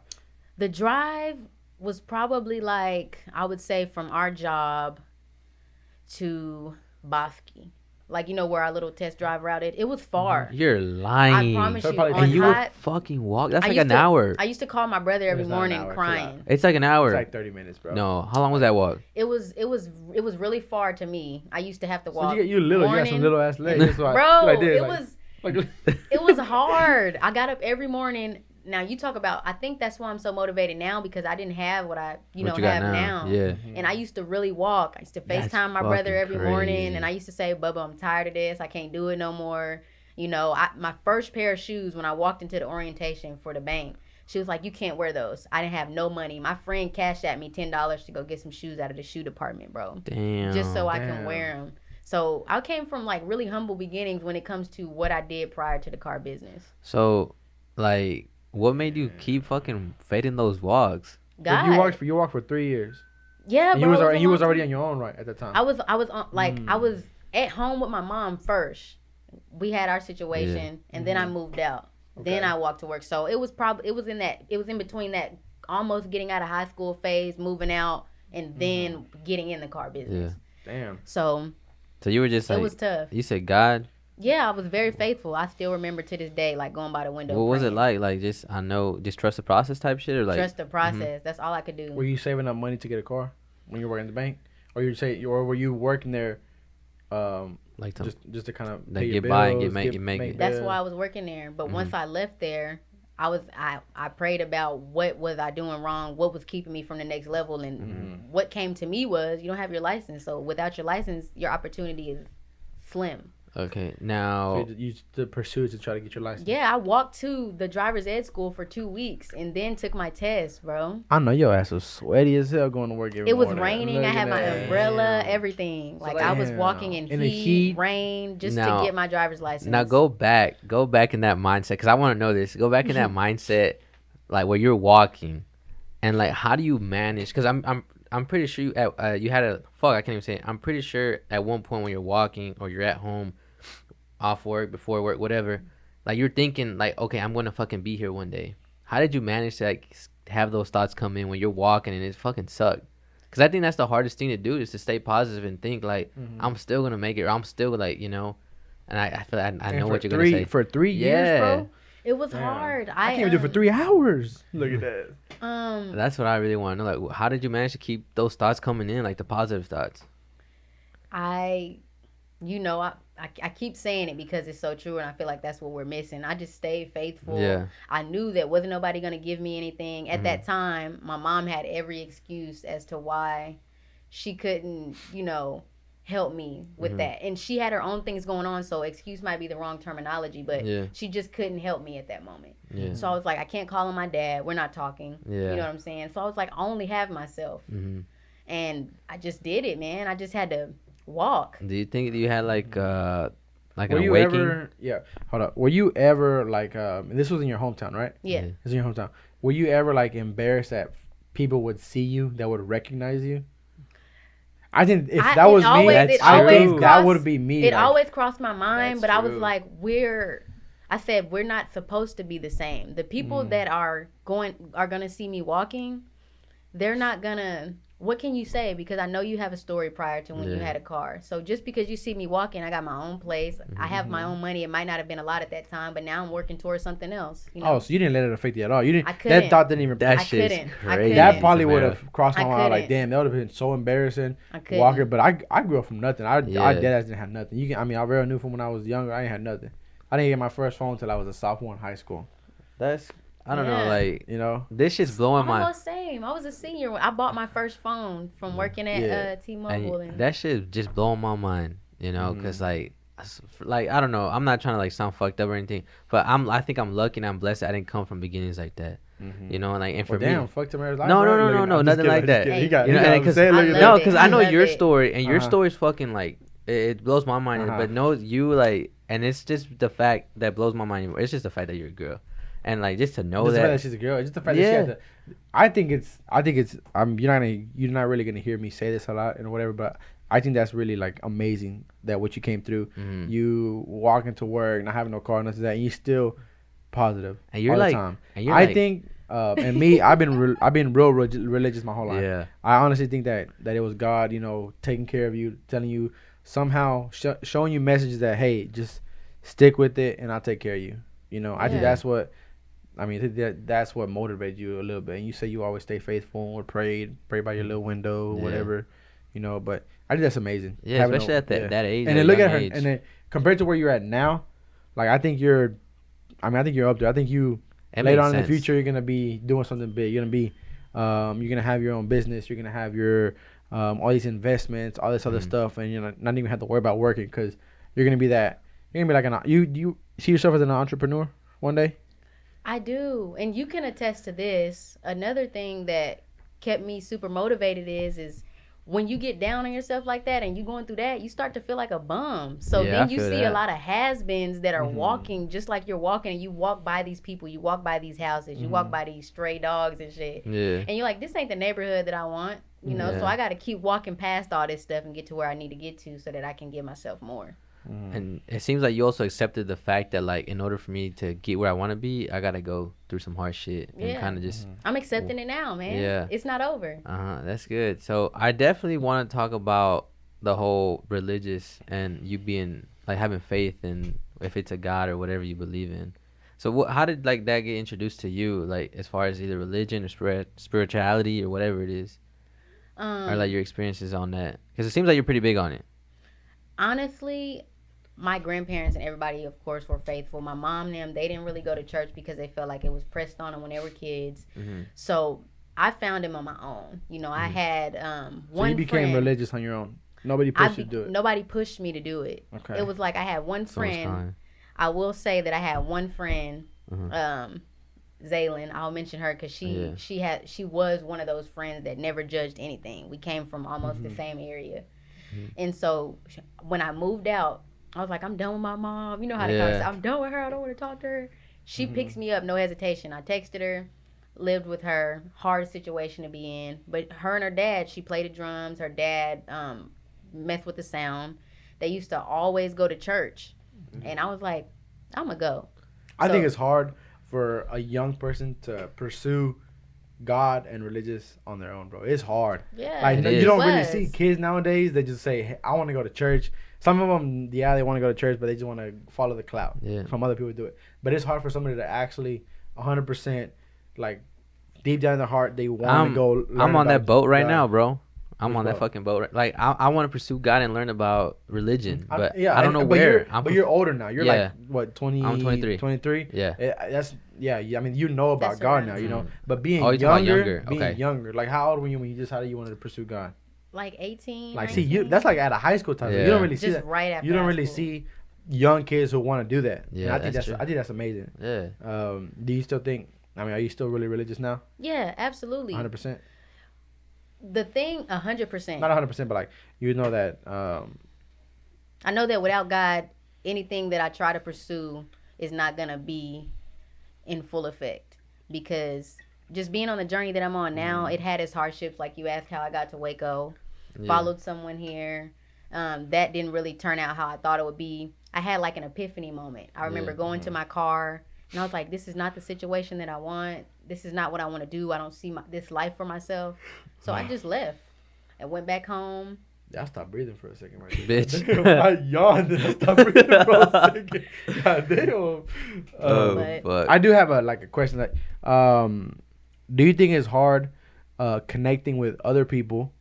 the drive was probably like I would say from our job to Bosque. like where our little test drive route is. It was far. You're I lying. promise So you. probably- On And you would hot, fucking walk. That's I like used an to- hour. I used to call my brother every It's not an morning hour, chill crying. It's like an hour. It's like 30 minutes, bro. No, how long was that walk? It was really far to me. I used to have to So walk. you little. You got some morning. little ass legs. That's why. Bro, like this, it like- was Like, it was hard. I got up every morning. Now you talk about. I think that's why I'm so motivated now because I didn't have what I What you got have now. Yeah. And I used to really walk. I used to That's FaceTime my brother fucking every morning, crazy. and I used to say, "Bubba, I'm tired of this. I can't do it no more." My first pair of shoes when I walked into the orientation for the bank, she was like, "You can't wear those." I didn't have no money. My friend cashed at me $10 to go get some shoes out of the shoe department, bro, Damn. just so I can Damn. wear them. So I came from like really humble beginnings when it comes to what I did prior to the car business. So, like, what made you keep fucking fading those walks? God, you walked for 3 years. yeah, And bro, you was it already, a you long was already time. on your own right at the time. I was on I was at home with my mom first. We had our situation, and then I moved out. Then Okay. I walked to work. So it was in between that almost getting out of high school phase, moving out, and then getting in the car business. Damn. So So you were just it like, was tough. you said God. Yeah, I was very faithful. I still remember to this day, like going by the window. What was it praying. like? Like, just just trust the process type shit, or like, Trust the process. That's all I could do. Were you saving up money to get a car when you were working at the bank, or were you working there, like to, just to kind of Like, pay your get by and bills, make it. That's bills? why I was working there. But once I left there, I prayed about what was I doing wrong, what was keeping me from the next level, and what came to me was you don't have your license. So without your license, your opportunity is slim. Okay, So now you used to pursue to try to get your license. Yeah, I walked to the driver's ed school for 2 weeks and then took my test, bro. I know your ass was sweaty as hell going to work every It was morning. raining. Look I at had my that. umbrella, everything. Like I was Damn. walking In in the heat, heat? rain, just Now- to get my driver's license. now go back in that mindset, because I want to know this. Go back in that mindset, like where you're walking, and like how do you manage? Because I'm pretty sure you had a I can't even say it. I'm pretty sure at one point when you're walking or you're at home, off work, before work, whatever, like you're thinking like, okay, I'm gonna fucking be here one day. How did you manage to like have those thoughts come in when you're walking and it fucking sucked? Because I think that's the hardest thing to do is to stay positive and think like I'm still gonna make it, or I'm still like And I feel like I And know for what you're gonna say. For 3 years, Yeah. bro. It was Damn. hard. I can't even do it for 3 hours. Look at that. That's what I really want to know. Like, how did you manage to keep those thoughts coming in, like the positive thoughts? I keep saying it because it's so true, and I feel like that's what we're missing. I just stayed faithful. Yeah. I knew that wasn't nobody gonna give me anything at that time. My mom had every excuse as to why she couldn't, help me with that, and she had her own things going on. So excuse might be the wrong terminology, but Yeah. she just couldn't help me at that moment. Yeah. So I was like, I can't call on my dad. We're not talking. Yeah. You know what I'm saying? So I was like, I only have myself, Hmm. and I just did it, man. I just had to walk. Do you think you had like an Were you awakening? ever? Yeah. Hold up. Were you ever like? And this was in your hometown, right? Yeah. Yeah. This is in your hometown. Were you ever like embarrassed that people would see you, that would recognize you? I think if I- that it was me, always- it I always think that crossed- would be me. It like, always crossed my mind, That's but I was true. like, I said, we're not supposed to be the same. The people that are gonna see me walking, they're not gonna. What can you say? Because I know you have a story prior to when you Yeah. had a car. So just because you see me walking, I got my own place. I have my own money. It might not have been a lot at that time, but now I'm working towards something else. Oh, so you didn't let it affect you at all. You didn't. I That couldn't. thought didn't even. That I shit's couldn't. I crazy. couldn't. That probably would Samara. have crossed my I mind. Like, couldn't. damn, that would have been so embarrassing. I couldn't. Walking, but I grew up from nothing. I Yeah. dead ass didn't have nothing. I really knew from when I was younger. I ain't had nothing. I didn't get my first phone till I was a sophomore in high school. That's I don't know. Yeah. Like You know. this shit's blowing my. Almost same. I was a senior when I bought my first phone from working at Yeah. T-Mobile. And And that shit just blowing my mind, because like I don't know, I'm not trying to like sound fucked up or anything, but I think I'm lucky and I'm blessed that I didn't come from beginnings like that, and like, and for Well, damn, me, fuck Tamara's life. No, bro. no, no, Look no, at- no, I'm just nothing kidding, like I'm just that. kidding. He Hey. got, You know, he got and 'cause say, I look at love that. no, it. because I I know love your it. story and your Uh-huh. story's fucking like it blows my mind, Uh-huh. but no, you like, and it's just the fact that blows my mind. It's just the fact that you're a girl, and like just to know Just the fact that that. she's a girl. It's just the fact that she Yeah. had to. I think it's. You're not really gonna hear me say this a lot and whatever, but I think that's really like amazing that what you came through. Mhm. You walking to work, not having no car, nothing like that, and you still positive And you're all like, the time. and you're I like, think And me, I've been real religious my whole life. Yeah. I honestly think that it was God, you know, taking care of you, telling you somehow showing you messages that, hey, just stick with it and I'll take care of you. You know, I think Yeah. that's what. I mean, that's what motivated you a little bit. And you say you always stay faithful or pray by your little window, Yeah. whatever, you know. But I think that's amazing. Yeah, Having especially at that, yeah. that age. And that then look young at her, age. and then compared to where you're at now, like I think you're up there. I think you It later makes on in the sense. future you're gonna be doing something big. You're gonna be, you're gonna have your own business. You're gonna have your all these investments, all this other Mhm. stuff, and you're not even have to worry about working because you're gonna be that. You're gonna be like you see yourself as an entrepreneur one day. I do, and you can attest to this. Another thing that kept me super motivated is when you get down on yourself like that and you going through that, you start to feel like a bum. So Yeah, then I you feel see that. a lot of has-beens that are Mhm. walking just like you're walking, and you walk by these people, you walk by these houses, you walk Mhm. by these stray dogs and shit. Yeah. And you're like, this ain't the neighborhood that I want, you know. So Yeah. I got to keep walking past all this stuff and get to where I need to get to so that I can give myself more. And it seems like you also accepted the fact that, like, in order for me to get where I want to be, I gotta go through some hard shit and Yeah. kind of just. I'm accepting it now, man. Yeah. It's not over. That's good. So I definitely want to talk about the whole religious and you being like having faith in if it's a God or whatever you believe in. So how did like that get introduced to you, like as far as either religion or spirituality or whatever it is, or like your experiences on that? Because it seems like you're pretty big on it. Honestly, my grandparents and everybody, of course, were faithful. My mom and them, they didn't really go to church because they felt like it was pressed on them when they were kids. Mm-hmm. So I found him on my own. You know, I had So one you became friend. religious on your own. Nobody pushed you to do it. Nobody pushed me to do it. Okay. It was like I had one So it's friend. fine. I will say that I had one friend, Mhm. Zaylin. I'll mention her because Yeah. she was one of those friends that never judged anything. We came from almost the same area, and so when I moved out, I was like, I'm done with my mom. You know how to Yeah. I'm done with her. I don't want to talk to her. She picks me up, no hesitation. I texted her, lived with her. Hard situation to be in, but her and her dad. She played the drums. Her dad messed with the sound. They used to always go to church, and I was like, I'm gonna go. I think So- it's hard for a young person to pursue God and religious on their own, bro. It's hard. Yeah, Like It you is. don't really was. see kids nowadays. They just say, hey, "I want to go to church." Some of them, yeah, they want to go to church, but they just want to follow the cloud Yeah. from other people who do it. But it's hard for somebody to actually 100% like deep down in their heart they want to go. Learn I'm on that about boat right God. now, bro. I'm Which on that boat? fucking boat. Like I want to pursue God and learn about religion, but I don't know but where. But you're older now. You're Yeah. like what 20? I'm 23. 23. Yeah. That's yeah. I mean, you know about That's God around now. the You know, same. but being Oh, you're talking about younger, younger. being Okay. younger. Like how old were you when you decided you wanted to pursue God? Like 18. Like, see, you 19? that's like at a high school time. You Yeah. don't really see just that. right after. You don't high really school. see young kids who want to do that. And Yeah, I think that's that's true. I think that's amazing. Yeah. Do you still think? I mean, are you still really religious now? Yeah, absolutely. 100%. The thing, 100%. Not 100%, but like you know that. I know that without God, anything that I try to pursue is not gonna be in full effect because just being on the journey that I'm on now, it had its hardships. Like you asked how I got to Waco, Yeah. followed someone here. That didn't really turn out how I thought it would be. I had like an epiphany moment. I remember Yeah. going to my car and I was like, this is not the situation that I want. This is not what I want to do. I don't see this life for myself. So I just left and went back home. I stopped breathing for a second right there. Bitch. I yawned and I stopped breathing for a second. God damn. Oh But- fuck. I do have a question. Like, do you think it's hard connecting with other people,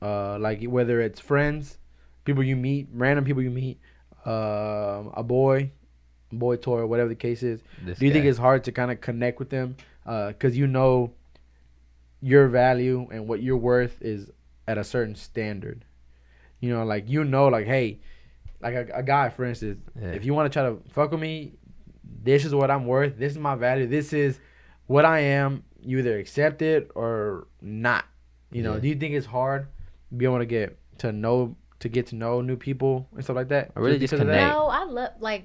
like whether it's friends, people you meet, random people you meet, a boy toy, whatever the case is? This Do you think guy. it's hard to kind of connect with them, because you know your value and what you're worth is at a certain standard? You know, like like hey, like a guy, for instance, Yeah. if you want to try to fuck with me, this is what I'm worth. This is my value. This is what I am. You either accept it or not. You know, Yeah. do you think it's hard be able to get to know new people and stuff like that? Or really just because of that? connect. No,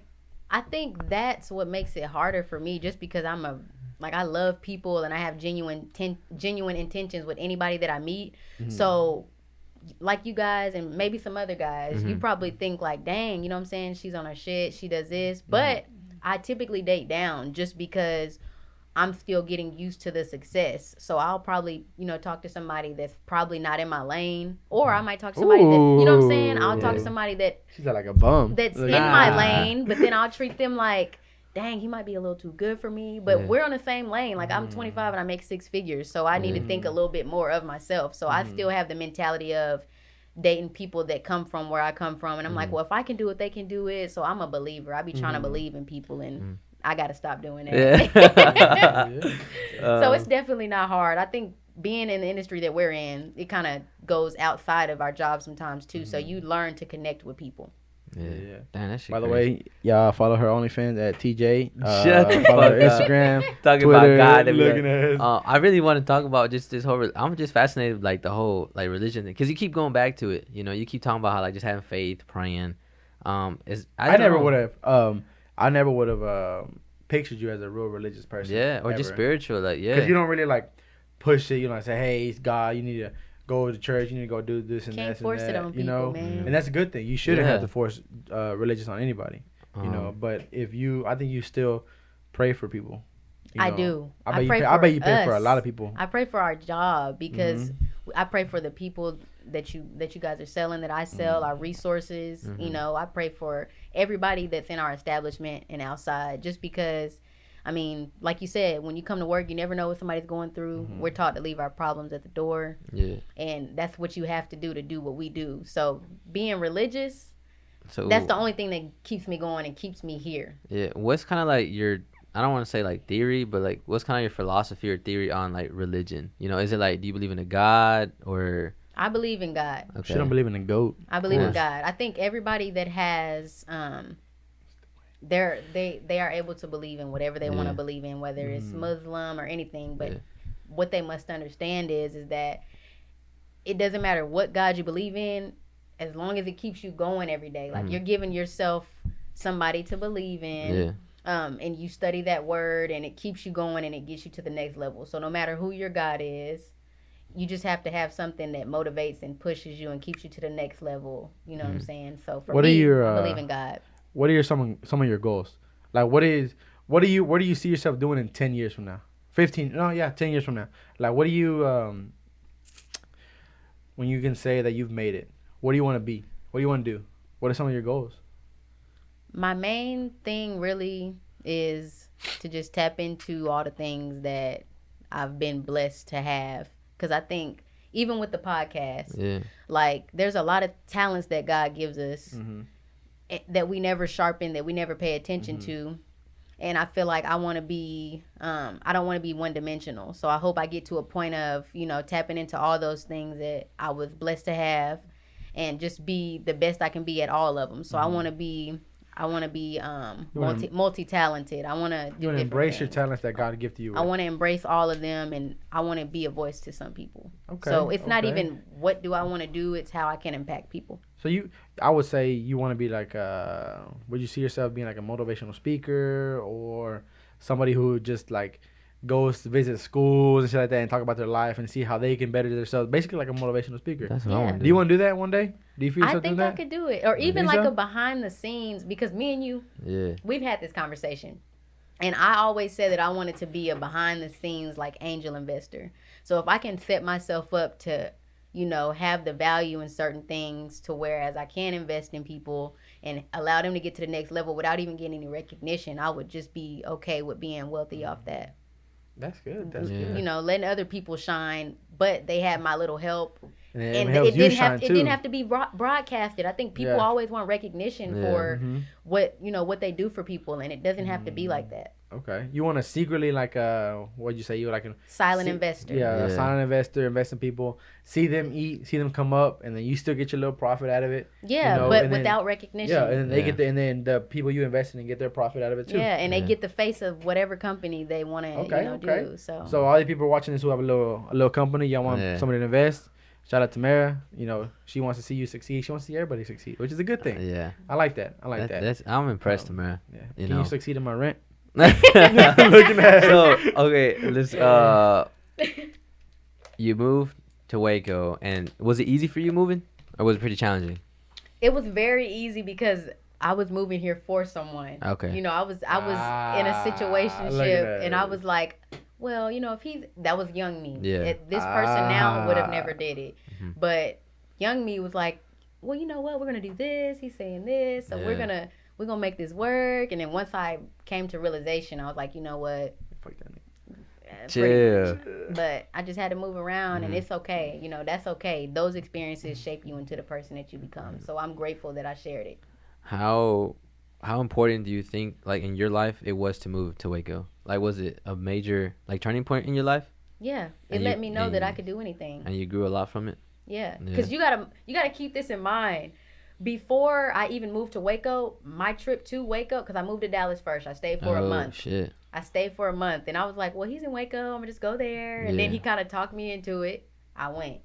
I think that's what makes it harder for me just because I love people and I have genuine intentions with anybody that I meet. Mm-hmm. So like you guys and maybe some other guys, you Mhm. probably think like, dang, you know what I'm saying? She's on her shit. She does this. Mm-hmm. But I typically date down just because I'm still getting used to the success. So I'll probably, talk to somebody that's probably not in my lane, or I might talk to somebody that, you know what I'm saying? I'll talk to somebody that She's like a bum. that's Like, in my lane, but then I'll treat them like, dang, he might be a little too good for me, but we're on the same lane. Like I'm 25 and I make 6 figures, so I need to think a little bit more of myself. So I still have the mentality of dating people that come from where I come from, and I'm like, well, if I can do it, they can do it. So I'm a believer. I be trying to believe in people, and I got to stop doing that. So it's definitely not hard. I think being in the industry that we're in, it kind of goes outside of our job sometimes too. So you learn to connect with people. Yeah. Damn, that shit By the crazy. way, y'all follow her OnlyFans at TJ. Shut the follow her fuck up. Instagram. Talking Twitter, about God, looking at his- I really want to talk about just this whole. I'm just fascinated with, like, the whole, like, religion thing, because you keep going back to it. You know, you keep talking about how, like, just having faith, praying. I never would have pictured you as a real religious person. Yeah, or just ever. spiritual, like, yeah. Because you don't really like push it. You know, say, hey, it's God. You need to go to church. You need to go do this and Can't that. force and it that, on you know? people, man. And that's a good thing. You shouldn't have Yeah. to force religious on anybody. You know, but I think you still pray for people. You I know? do. I I bet pray you for pray for a us. lot of people. I pray for our job because I pray for the people that you guys are selling, that I sell, our resources. You know, I pray for everybody that's in our establishment and outside, just because, I mean, like you said, when you come to work, you never know what somebody's going through. We're taught to leave our problems at the door, Yeah. and that's what you have to do what we do. So being religious, So that's the only thing that keeps me going and keeps me here. yeah. What's kind of like your? I don't want to say like theory, but like what's kind of your philosophy or theory on like religion? You know, is it like, do you believe in a God or? I believe in God. Okay. She don't believe in a goat. I believe in course. God. I think everybody that has they are able to believe in whatever they want to Yeah. believe in, whether it's Muslim or anything. But Yeah. what they must understand is that it doesn't matter what God you believe in, as long as it keeps you going every day. Like you're giving yourself somebody to believe in. Yeah. And you study that word, and it keeps you going, and it gets you to the next level. So no matter who your God is, you just have to have something that motivates and pushes you and keeps you to the next level. You know what I'm saying? So for What are me, your, I believe in God. What are some of your goals? Like, where do you see yourself doing in 10 years from now? 10 years from now. Like, what do you when you can say that you've made it? What do you want to be? What do you want to do? What are some of your goals? My main thing really is to just tap into all the things that I've been blessed to have. Because I think even with the podcast, Yeah. like there's a lot of talents that God gives us that we never sharpen, that we never pay attention to. And I feel like I want to be, I don't want to be one dimensional. So I hope I get to a point of, tapping into all those things that I was blessed to have and just be the best I can be at all of them. So I want to be multi-talented. I want to You want to embrace your talents that God gifted you with. I want to embrace all of them, and I want to be a voice to some people. Okay, So it's not okay. even what do I want to do, it's how I can impact people. So I would say you want to be like would you see yourself being like a motivational speaker or somebody who just like goes to visit schools and shit like that and talk about their life and see how they can better themselves? Basically like a motivational speaker. That's what I Yeah. want to Do do. you want to do that one day? Do you feel I yourself doing think I that? could do it. Or even think like so? a behind the scenes, because me and you, Yeah. we've had this conversation. And I always said that I wanted to be a behind the scenes like angel investor. So if I can set myself up to, have the value in certain things to whereas I can invest in people and allow them to get to the next level without even getting any recognition, I would just be okay with being wealthy off that. That's good. That's Yeah. good. Letting other people shine, but they had my little help. And And helps it you didn't shine have too. it didn't have to be broadcasted. I think people Yeah. always want recognition Yeah. for Mhm. what they do for people, and it doesn't have to be like that. Okay. You want to secretly like what'd you say? You like an Silent See- investor. Yeah, a Yeah. silent investor, invest in people, see them eat, see them come up, and then you still get your little profit out of it. Yeah, know, but and then- without recognition. Yeah, and then they Yeah. get and then the people you invest in get their profit out of it too. Yeah, and they Yeah. get the face of whatever company they want to Okay, okay. do. So, So all the people watching this who have a little company, y'all want Yeah. somebody to invest. Shout out to Mara. She wants to see you succeed. She wants to see everybody succeed, which is a good thing. Yeah. I like that. I like that. That's I'm impressed, man. Yeah. You Can know. you succeed in my rent? Looking at it. So okay, let's you moved to Waco, and was it easy for you moving, or was it pretty challenging? it was very easy because I was moving here for someone. Okay. You know, I was in a look at situationship, that. and I was like, well, you know, if that was young me. Yeah. This person now would have Ah. never did it, Mhm. but young me was like, well, you know what, we're gonna do this. He's saying this, so we're Yeah. gonna make this work. And then once I came to realization, I was like, you know what, Fuck that nigga. pretty much. Chill. But I just had to move around, and Mhm. it's okay. You know, that's okay. Those experiences shape you into the person that you become. So I'm grateful that I shared it. How important do you think, like, in your life it was to move to Waco? Like, was it a major, like, turning point in your life, Yeah, it And let you- me know that I and- could do anything. and you grew a lot from it? Yeah, Yeah. because you gotta keep this in mind. Before I even moved to Waco, my trip to Waco, because I moved to Dallas first. I stayed for a month. Shit. I stayed for a month, and I was like, "Well, he's in Waco. I'm gonna just go there." And then Yeah. he kind of talked me into it. I went,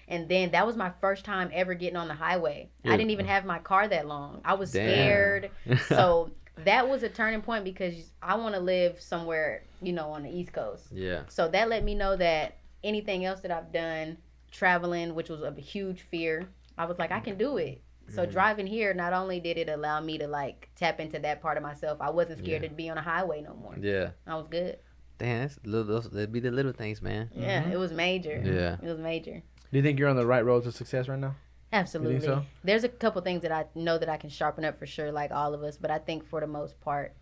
and then that was my first time ever getting on the highway. Yeah. I didn't even have my car that long. I was Damn. scared. So that was a turning point because I want to live somewhere, you know, on the East Coast. Yeah. So that let me know that anything else that I've done, traveling, which was a huge fear, I was like, I can do it. So Mhm. driving here, not only did it allow me to like tap into that part of myself, I wasn't scared Yeah. to be on a highway no more. Yeah. I was good. Damn, that's that'd be the little things, man. Yeah, Mhm. it was major. Yeah. It was major. Do you think you're on the right road to success right now? Absolutely. so? There's a couple things that I know that I can sharpen up for sure, like all of us, but I think for the most part,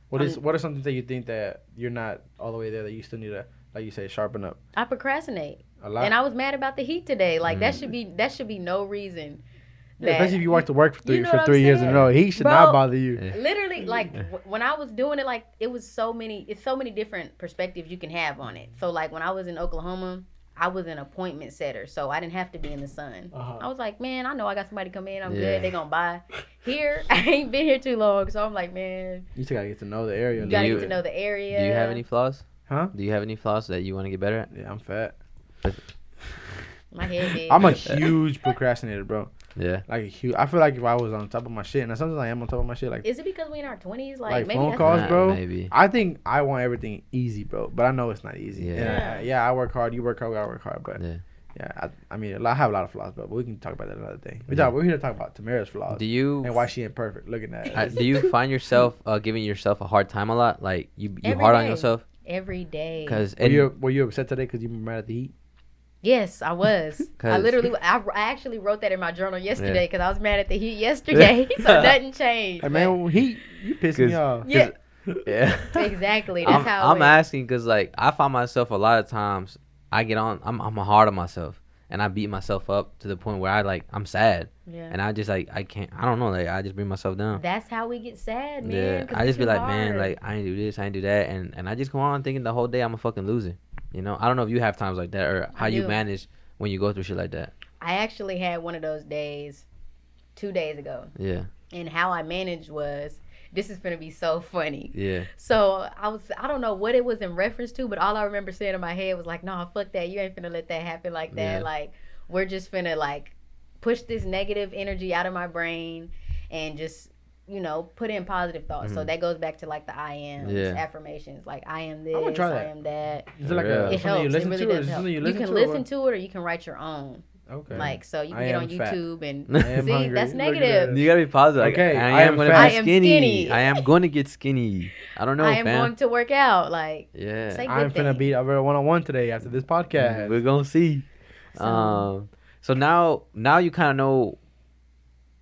What are some things that you think that you're not all the way there that you still need to, like you say, sharpen up I procrastinate. a lot? And I was mad about the heat today. Like that Mm. should be no reason. Yeah, especially if you work to work for You know what I'm 3 years in a saying? row, he should Bro, not bother you. Yeah. Literally, like when I was doing it, like it's so many different perspectives you can have on it. So like when I was in Oklahoma, I was an appointment setter, so I didn't have to be in the sun. Uh-huh. I was like, man, I know I got somebody come in, I'm Yeah. good, they gonna buy. Here, I ain't been here too long, so I'm like, man, You still gotta get to know the area. you gotta you- get to know the area. Do you have any flaws? Huh? Do you have any flaws that you want to get better at? Yeah, I'm fat. My head big. I'm a huge procrastinator, bro. Yeah. Like a huge. I feel like if I was on top of my shit, and sometimes I am on top of my shit. Like Is it because we in our 20s? Like, Like maybe phone that's calls, why. bro. Maybe. I think I want everything easy, bro. But I know it's not easy. Yeah. And I work hard. You work hard. I work hard. But Yeah. yeah, I mean, I have a lot of flaws, but we can talk about that another day. Yeah. We're here to talk about Tamara's flaws Do you and why she ain't perfect. Looking at it. do you find yourself giving yourself a hard time a lot? Like you Every hard on day. yourself? Every day. Because Were you upset today because you were mad at the heat? Yes, I was. I 'Cause- literally, I actually wrote that in my journal yesterday because I was mad at the heat yesterday, so nothing changed. Hey man, heat, you pissed me 'Cause- off. Yeah, yeah. exactly. That's how it I'm went. asking because like I find myself a lot of times I get on I'm hard on myself and I beat myself up to the point where I'm sad Yeah. and I just like I can't I don't know like I just bring myself down. That's how we get sad, man. Yeah, 'cause I we just be too like, man, hard. like I ain't do this, I ain't do that, and I just go on thinking the whole day I'm a fucking loser. You know, I don't know if you have times like that or how you do. manage when you go through shit like that. I actually had one of those days 2 days ago, Yeah, and how I managed was, this is gonna be so funny. yeah, So I don't know what it was in reference to, but all I remember saying in my head was like, "No, fuck that. You ain't finna let that happen like that. Yeah. Like, we're just finna like push this negative energy out of my brain and just, you know, put in positive thoughts." So Mhm. that goes back to like the I am Yeah. affirmations, like I am this, gonna try I that. am that. Is it like Yeah. a, It something helps. you listen It really to, or does is it help. something You you listen can to? listen to it, or you can write your own. Okay. Like, so you can I get am on fat. YouTube and I am see hungry. that's Look at negative. that. you gotta be positive. Like, Okay, I I am am gonna fat. be I am skinny. skinny. I am going to get skinny. I don't know, I am fam. going to work out. Like, Yeah. say I'm good finna thing. beat over 1-on-1 today after this podcast. We're gonna see. So- So now you kind of know,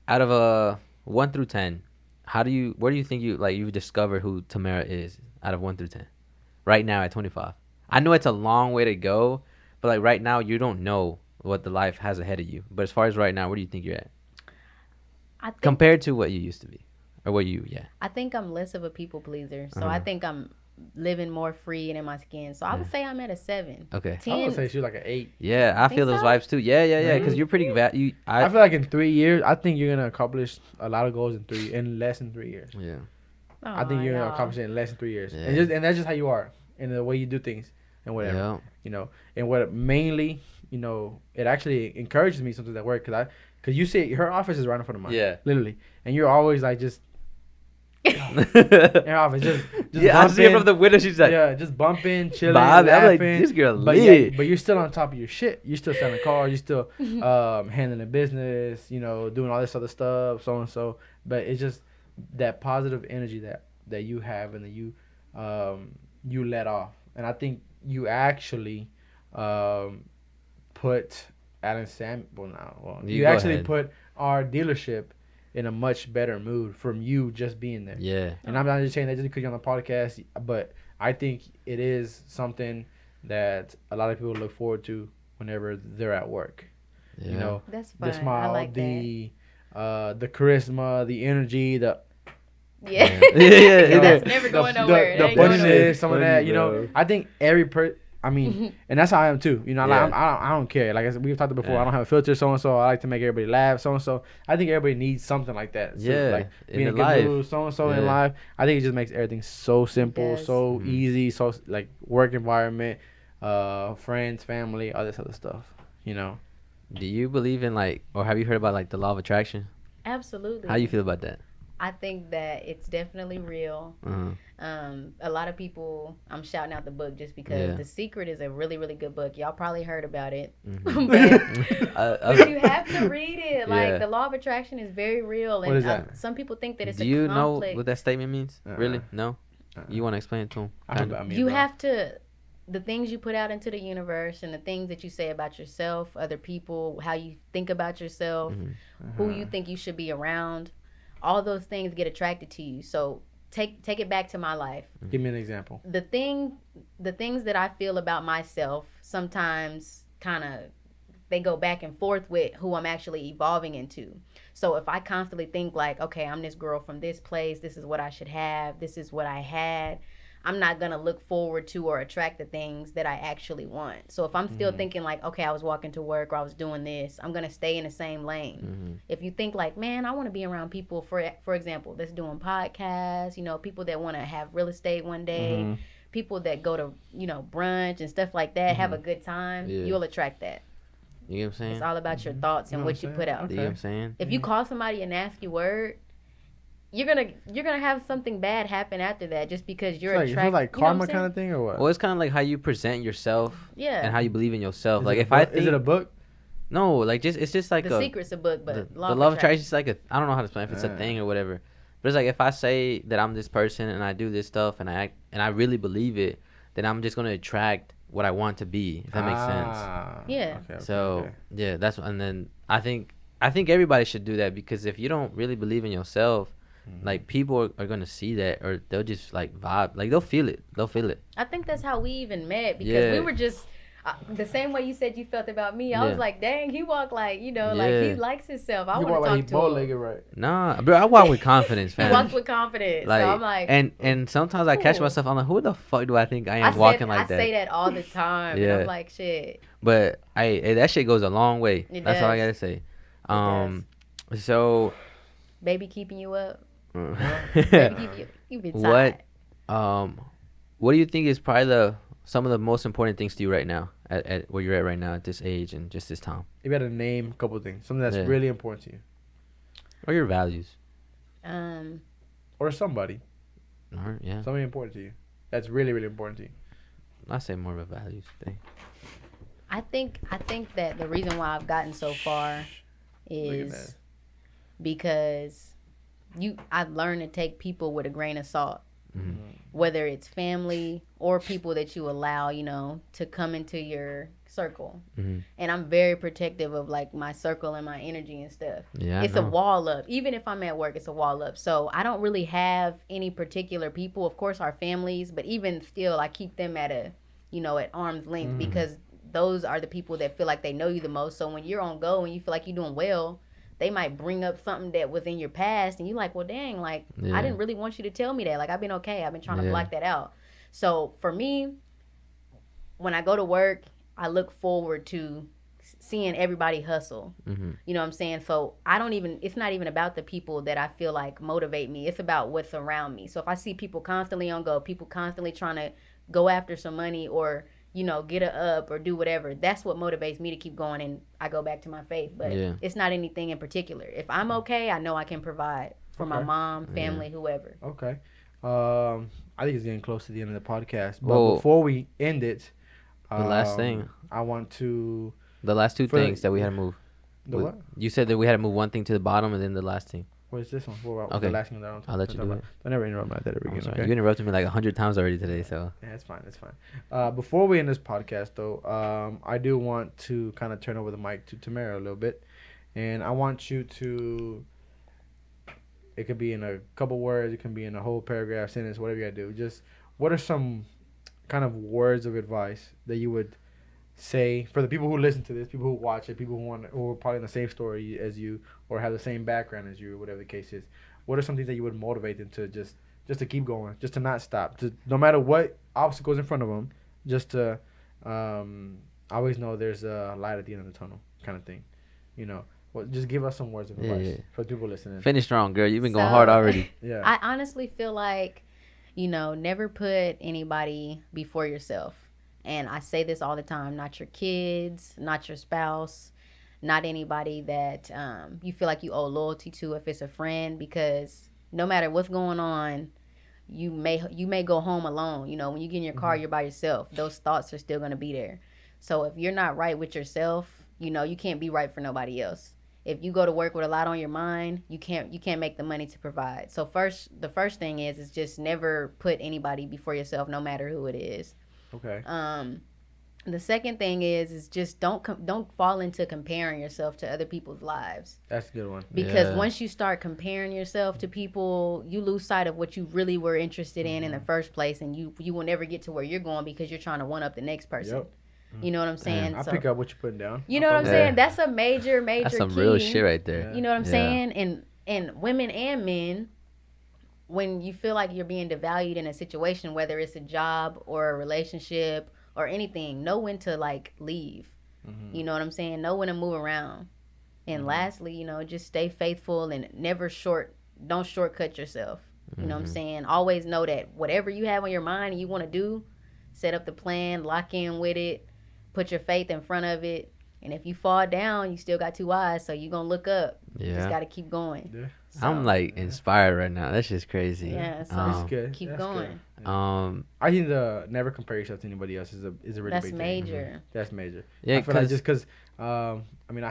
out of a 1 through 10, where do you think you've discovered who Tamara is out of 1 through 10, right now at 25? I know it's a long way to go, but like right now you don't know what the life has ahead of you. But as far as right now, where do you think you're at I think compared to what you used to be, or what you? Yeah. I think I'm less of a people pleaser. So Uh-huh. I think I'm living more free and in my skin. So I would say I'm at a 7. Okay. 10. I would say she's like an 8. Yeah, I Think feel those so? vibes too. Yeah. Because you're pretty I feel like in 3 years, I think you're gonna accomplish a lot of goals in less than 3 years. Yeah. I think you're gonna y'all. accomplish it in less than 3 years, Yeah. and that's just how you are in the way you do things and whatever. Yeah. You know, and what mainly, you know, it actually encourages me sometimes at work because you see her office is right in front of mine. Yeah. Literally, and you're always like just Air office, just Yeah, I see her bumping. from the window. She's like, Yeah, just bumping, chilling, Bob, I'm like, laughing. this girl but lit. but you're still on top of your shit. You're still selling cars. You're still handling the business. You know, doing all this other stuff, so and so. But it's just that positive energy that you have and that you let off. And I think you actually put Alan Sam. Well, You you go actually ahead. put our dealership in a much better mood from you just being there. yeah, And I'm not just saying that just because you're on the podcast, but I think it is something that a lot of people look forward to whenever they're at work. yeah. You know, That's fun. the smile, I like that. the charisma, the energy, the Yeah. Yeah, That's yeah. never going the, nowhere. the That ain't going nowhere. funniness, some of that. You know, I think I mean, and that's how I am too. You know, like, Yeah. I don't care. Like I said, we've talked before. Yeah. I don't have a filter. So and so. I like to make everybody laugh. So and so. I think everybody needs something like that. So, Yeah, like in being in a their good life. mood. So and so in Yeah. life. I think it just makes everything so simple, does. so Mhm. easy, so like work environment, friends, family, all this other stuff. You know. Do you believe in like, or have you heard about like the law of attraction? Absolutely. How you feel about that? I think that it's definitely real. Uh-huh. A lot of people, I'm shouting out the book just because Yeah. The Secret is a really, really good book. Y'all probably heard about it. Mhm. But you have to read it. Like, Yeah. the law of attraction is very real. And What is that? some people think that it's Do a you know complex. what that statement means? Really? No. Uh-uh. You want to explain it to him? I heard about me, You bro. have to, the things you put out into the universe and the things that you say about yourself, other people, how you think about yourself, Mhm. who you think you should be around, all those things get attracted to you. So take it back to my life. Give me an example. The things that I feel about myself sometimes kind of they go back and forth with who I'm actually evolving into. So if I constantly think like, okay, I'm this girl from this place, this is what I should have, this is what I had, I'm not going to look forward to or attract the things that I actually want. So if I'm still thinking like, okay, I was walking to work or I was doing this, I'm going to stay in the same lane. Mhm. If you think like, man, I want to be around people, for example, that's doing podcasts, you know, people that want to have real estate one day, Mhm. people that go to, you know, brunch and stuff like that, have a good time, Yeah. you'll attract that. You know what I'm saying? It's all about your thoughts and know what what you I'm put saying? out. Do you know what I'm saying? If you call somebody a nasty word, you're gonna have something bad happen after that just because you're It's attracted. like karma kind of thing or what? Well, it's kind of like how you present yourself Yeah. and how you believe in yourself. Is Like it a if I book? think Is it a book? no, like it's just like The a Secret's a book, but the law of attraction is like I don't know how to explain if it's a Yeah. thing or whatever. But it's like if I say that I'm this person and I do this stuff and I act and I really believe it, then I'm just gonna attract what I want to be. If that makes sense. Yeah. So yeah, that's and then I think everybody should do that because if you don't really believe in yourself, like people are gonna see that or they'll just like vibe, like they'll feel it. I think that's how we even met because Yeah. we were just the same way you said you felt about me. I was Yeah. like, dang, he walked like, you know, like he Yeah. likes himself. I You want walk to like he talk to bow him. legged, right? Nah, bro, I walk with confidence, He fam. walks with confidence. Like, so I'm like, and sometimes I catch Cool. myself. I'm like, who the fuck do I think I am walking like I that? say that all the time. And Yeah. I'm like, shit. But hey, that shit goes a long way. It That's all I does. gotta say. So Baby keeping you up. Baby what keep you inside. what do you think is probably some of the most important things to you right now at where you're at right now at this age and just this time, If you had to name a couple of things, something that's Yeah. really important to you, or your values? or somebody, Or, yeah, something important to you, that's really, really important to you. I say more of a values thing. I think that the reason why I've gotten so far Look at that. is because I've learned to take people with a grain of salt. Mhm. Whether it's family or people that you allow, you know, to come into your circle. Mhm. And I'm very protective of like my circle and my energy and stuff. Yeah, It's a wall up. Even if I'm at work, it's a wall up. So I don't really have any particular people. Of course, our families, but even still, I keep them at a, you know, at arm's length because those are the people that feel like they know you the most. So when you're on go and you feel like you're doing well, they might bring up something that was in your past and you're like, well, dang, like, Yeah. I didn't really want you to tell me that. Like, I've been okay. I've been trying to Yeah. block that out. So for me, when I go to work, I look forward to seeing everybody hustle. Mm-hmm. You know what I'm saying? So it's not even about the people that I feel like motivate me. It's about what's around me. So if I see people constantly on go, people constantly trying to go after some money or, you know, get it up or do whatever, that's what motivates me to keep going, and I go back to my faith. But Yeah. it's not anything in particular. If I'm okay, I know I can provide for my Okay. mom, family, whoever. Okay. I think it's getting close to the end of the podcast. But Whoa. before we end it, The last thing. I want to The last two For- things that we had to move. the what? You said that we had to move one thing to the bottom and then the last thing. What is this one? What about Okay. the last thing that I want to I'll let you talk do about? it. Don't ever interrupt like that ever I'm again. sorry. Okay. You interrupted me like 100 times already today, so. Yeah, it's fine. It's fine. Before we end this podcast, though, I do want to kind of turn over the mic to Tamara a little bit, and I want you to. It could be in a couple words. It can be in a whole paragraph, sentence, whatever you gotta do. Just what are some kind of words of advice that you would say for the people who listen to this, people who watch it, people who are probably in the same story as you or have the same background as you, or whatever the case is. What are some things that you would motivate them to just to keep going, just to not stop, to no matter what obstacles in front of them, just to always know there's a light at the end of the tunnel, kind of thing. You know, well, just give us some words of Yeah, advice yeah. for people listening. Finish strong, girl. You've been going So- hard already. Yeah. I honestly feel like, never put anybody before yourself. And I say this all the time, not your kids, not your spouse, not anybody that you feel like you owe loyalty to if it's a friend, because no matter what's going on, you may go home alone. When you get in your car, you're by yourself. Those thoughts are still going to be there. So if you're not right with yourself, you can't be right for nobody else. If you go to work with a lot on your mind, you can't make the money to provide. So the first thing is just never put anybody before yourself, no matter who it is. Okay. The second thing is just don't fall into comparing yourself to other people's lives, That's a good one. because Yeah. once you start comparing yourself to people, you lose sight of what you really were interested in the first place, and you will never get to where you're going because you're trying to one up the next person. Yep. You know what I'm saying? I So, pick up what you're putting down. you know what I'm Yeah. saying? That's a major That's some key. real shit right there. You know what I'm Yeah. saying? And women and men, when you feel like you're being devalued in a situation, whether it's a job or a relationship or anything, know when to leave. Mhm. You know what I'm saying? Know when to move around. And lastly, just stay faithful and don't shortcut yourself. You know what I'm saying? Always know that whatever you have on your mind and you want to do, set up the plan, lock in with it, put your faith in front of it. And if you fall down, you still got two eyes, so you're going to look up. You just Yeah. got to keep going. Yeah. So, I'm inspired right now. That's just crazy. Yeah, so That's Um, good. keep That's going. good. I I think the never compare yourself to anybody else is a really That's big thing. major. That's major. yeah, I feel like cause just because, I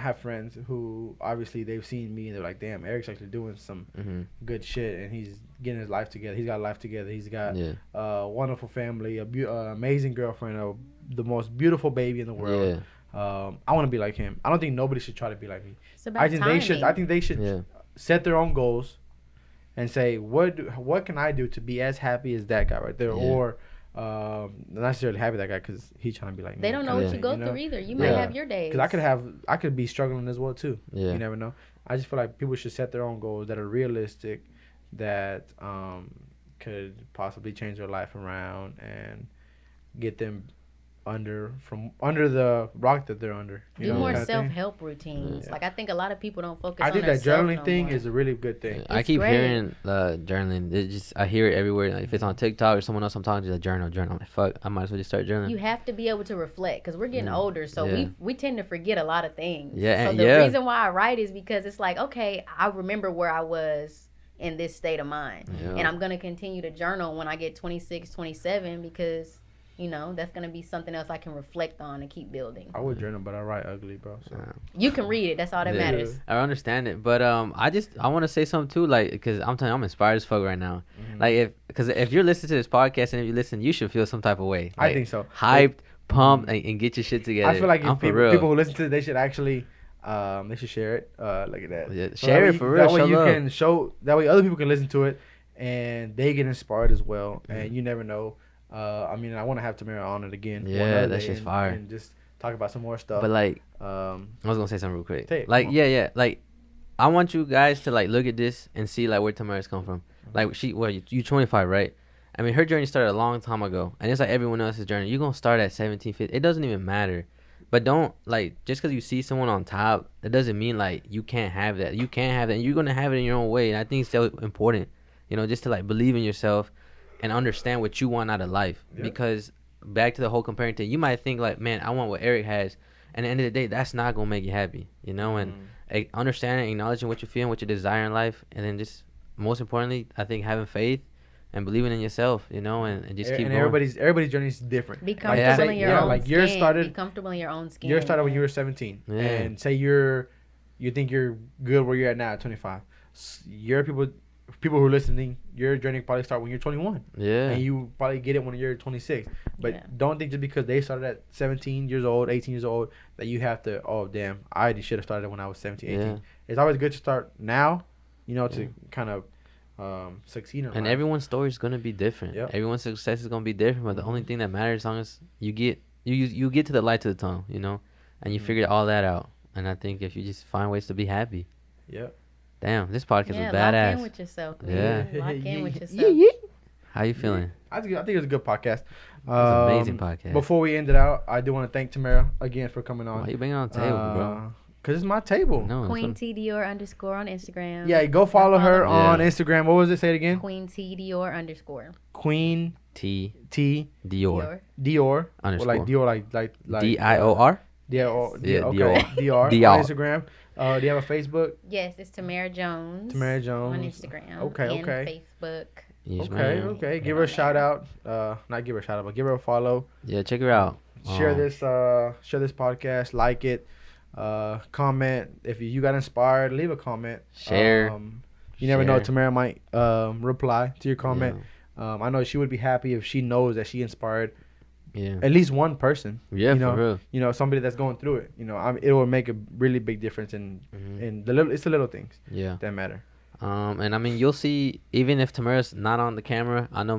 have friends who obviously they've seen me and they're like, damn, Eric's actually doing some mhm, good shit and he's getting his life together. He's got life together. He's got yeah, a wonderful family, amazing girlfriend, the most beautiful baby in the world. yeah, I want to be like him. I don't think nobody should try to be like me. It's about I think timing. they should. I think they should yeah. set their own goals and say what can I do to be as happy as that guy right there, Yeah. or not necessarily happy that guy because he's trying to be like me. They don't know kinda what you thing, go know? through either. You might Yeah. have your days. Because I could be struggling as well too. Yeah. You never know. I just feel like people should set their own goals that are realistic, that could possibly change their life around and get them under the rock that they're under. Do more kinda thing. self-help routines. Yeah. Like, I think a lot of people don't focus I on think their that self journaling no thing more. is a really good thing. I It's keep great. hearing journaling. I hear it everywhere. Like if it's on TikTok or someone else I'm talking to, like journal. I'm like, fuck, I might as well just start journaling. You have to be able to reflect because we're getting older, so Yeah. we tend to forget a lot of things. Yeah, So and- the yeah. reason why I write is because it's like, okay, I remember where I was in this state of mind, Yeah. and I'm gonna continue to journal when I get 26, 27 because that's gonna be something else I can reflect on and keep building. I would journal, but I write ugly, bro. So. You can read it. That's all that Yeah. matters. I understand it, but I want to say something too, like because I'm telling you, I'm inspired as fuck right now. Mhm. Like if you're listening to this podcast and if you listen, you should feel some type of way. I Like, think so. hyped, pumped, and get your shit together. I feel like I'm if for real. people who listen to it, they should actually, they should share it. Look at that. Yeah, So share that it way for you- real. That way Show you love. can show. That way other people can listen to it, and they get inspired as well. Mm-hmm. And you never know. I want to have Tamara on it again. one Yeah, other that day shit's and- fire. And just talk about some more stuff. But like, Um, I was gonna say something real quick. Say it, Like, come on. yeah. Like, I want you guys to like look at this and see like where Tamara's come from. Like, you 25, right? I mean, her journey started a long time ago, and it's like everyone else's journey. You're gonna start at 17, 15. It doesn't even matter. But don't just because you see someone on top, it doesn't mean like you can't have that. You can have that, and you're gonna have it in your own way. And I think it's so important, just to like believe in yourself and understand what you want out of life. Yep. Because back to the whole comparing thing, you might think like, man, I want what Eric has, and at the end of the day, that's not gonna make you happy, And understanding, acknowledging what you feel and what you desire in life, and then just most importantly, I think having faith and believing in yourself, you know, and just keep and going. everybody's journey is different. Be Like, comfortable say- in your yeah, own like skin. yours started. Be comfortable in your own skin. Yours started when you man. were 17, Yeah. and say you think you're good where you're at now at 25. Your people who are listening, your journey probably start when you're 21, Yeah. and you probably get it when you're 26. But Yeah. don't think just because they started at 17 years old, 18 years old, that you have to. Oh damn, I should have started when I was 17, 18. Yeah. It's always good to start now, you know, to Yeah. kind of succeed in And life. everyone's story is gonna be different. Yep. Everyone's success is gonna be different. But the only thing that matters, as long as you get you get to the light to the tunnel, you know, and you Mhm. figure all that out. And I think if you just find ways to be happy, Yep. damn, this podcast Yeah, was lock in badass. with yourself. Yeah. Man. Lock in with Yeah, yourself. yeah. How you feeling? I think it was a good podcast. It was an amazing Um, podcast. Before we end it out, I do want to thank Tamara again for coming on. Why you banging on the table, bro? Cause it's my table. No, Queen it's T Dior __ on Instagram. Yeah, go follow her follow on her. Instagram. What was it? Say it again. Queen T Dior _ Queen T T Dior Dior. Or underscore like Dior, like DIOR. Dior. Yeah, Okay. Dior. Dior. Dior. On Instagram. Do you have a Facebook? Yes, it's Tamara Jones. Tamara on Jones. Instagram. Okay, and okay. Facebook. Yes, Okay. man. Okay. Give her a shout out. Not give her a shout out, but give her a follow. Yeah, check her out. Share Um, this podcast, like it, comment. If you got inspired, leave a comment. Share. You never know, Share. Tamara might reply to your comment. I know she would be happy if she knows that she inspired Yeah. at least one person. Yeah, you know, for real. You know, somebody that's going through it. You know, it will make a really big difference in Mhm. it's the little things Yeah. that matter. And I mean, you'll see, even if Tamara's not on the camera, I know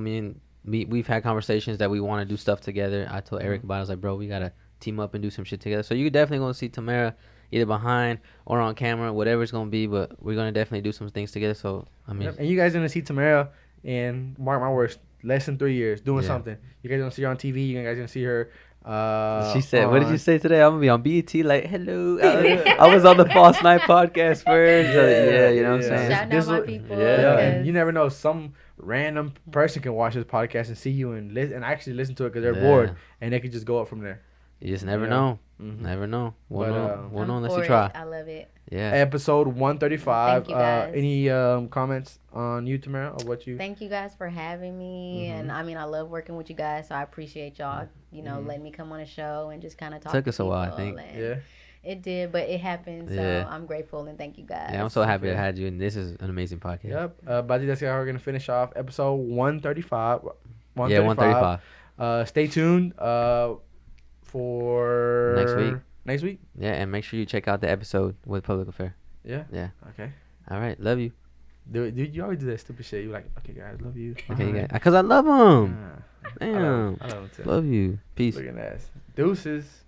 we've had conversations that we want to do stuff together. I told Eric about it. I was like, bro, we got to team up and do some shit together. So you're definitely going to see Tamara either behind or on camera, whatever it's going to be. But we're going to definitely do some things together. So, I mean, Yep. And you guys gonna see Tamara in, mark my words, less than 3 years doing Yeah. something. You guys gonna see her on TV. You guys gonna see her. she said, what did you on- say today? I'm going to be on BET. Like, hello. I was on the False Night podcast first. Yeah, you know what I'm saying? Shout This out my was- people. yeah, Yeah, because and you never know. Some random person can watch this podcast and see you and actually listen to it because they're Yeah. bored, and they could just go up from there. You just never Yeah. know. Mhm. Never know. We'll But, know, we'll I'm know unless for you it. try. I love it. Yeah. Episode 135. Thank you, guys. Any comments on you, Tamara, or what you? Thank you guys for having me. Mhm. And I mean, I love working with you guys. So I appreciate y'all, you know, Mhm. letting me come on a show and just kind of talk. Took to us a while, I people, think. and Yeah. It did, but it happened. So Yeah. I'm grateful and thank you guys. Yeah, I'm so happy I Okay. had you, and this is an amazing podcast. Yep. But I think that's how we're gonna finish off episode 135. Yeah, 135. Stay tuned. For Next week. Next week. Yeah, and make sure you check out the episode with Public Affair. Yeah. Yeah. Okay. All right, love you. Dude, you always do that stupid shit. You're like, okay, guys, love you. Okay, Bye. yeah, because I love them. Ah, Damn, I love him too. love you. Peace. Looking ass. Deuces.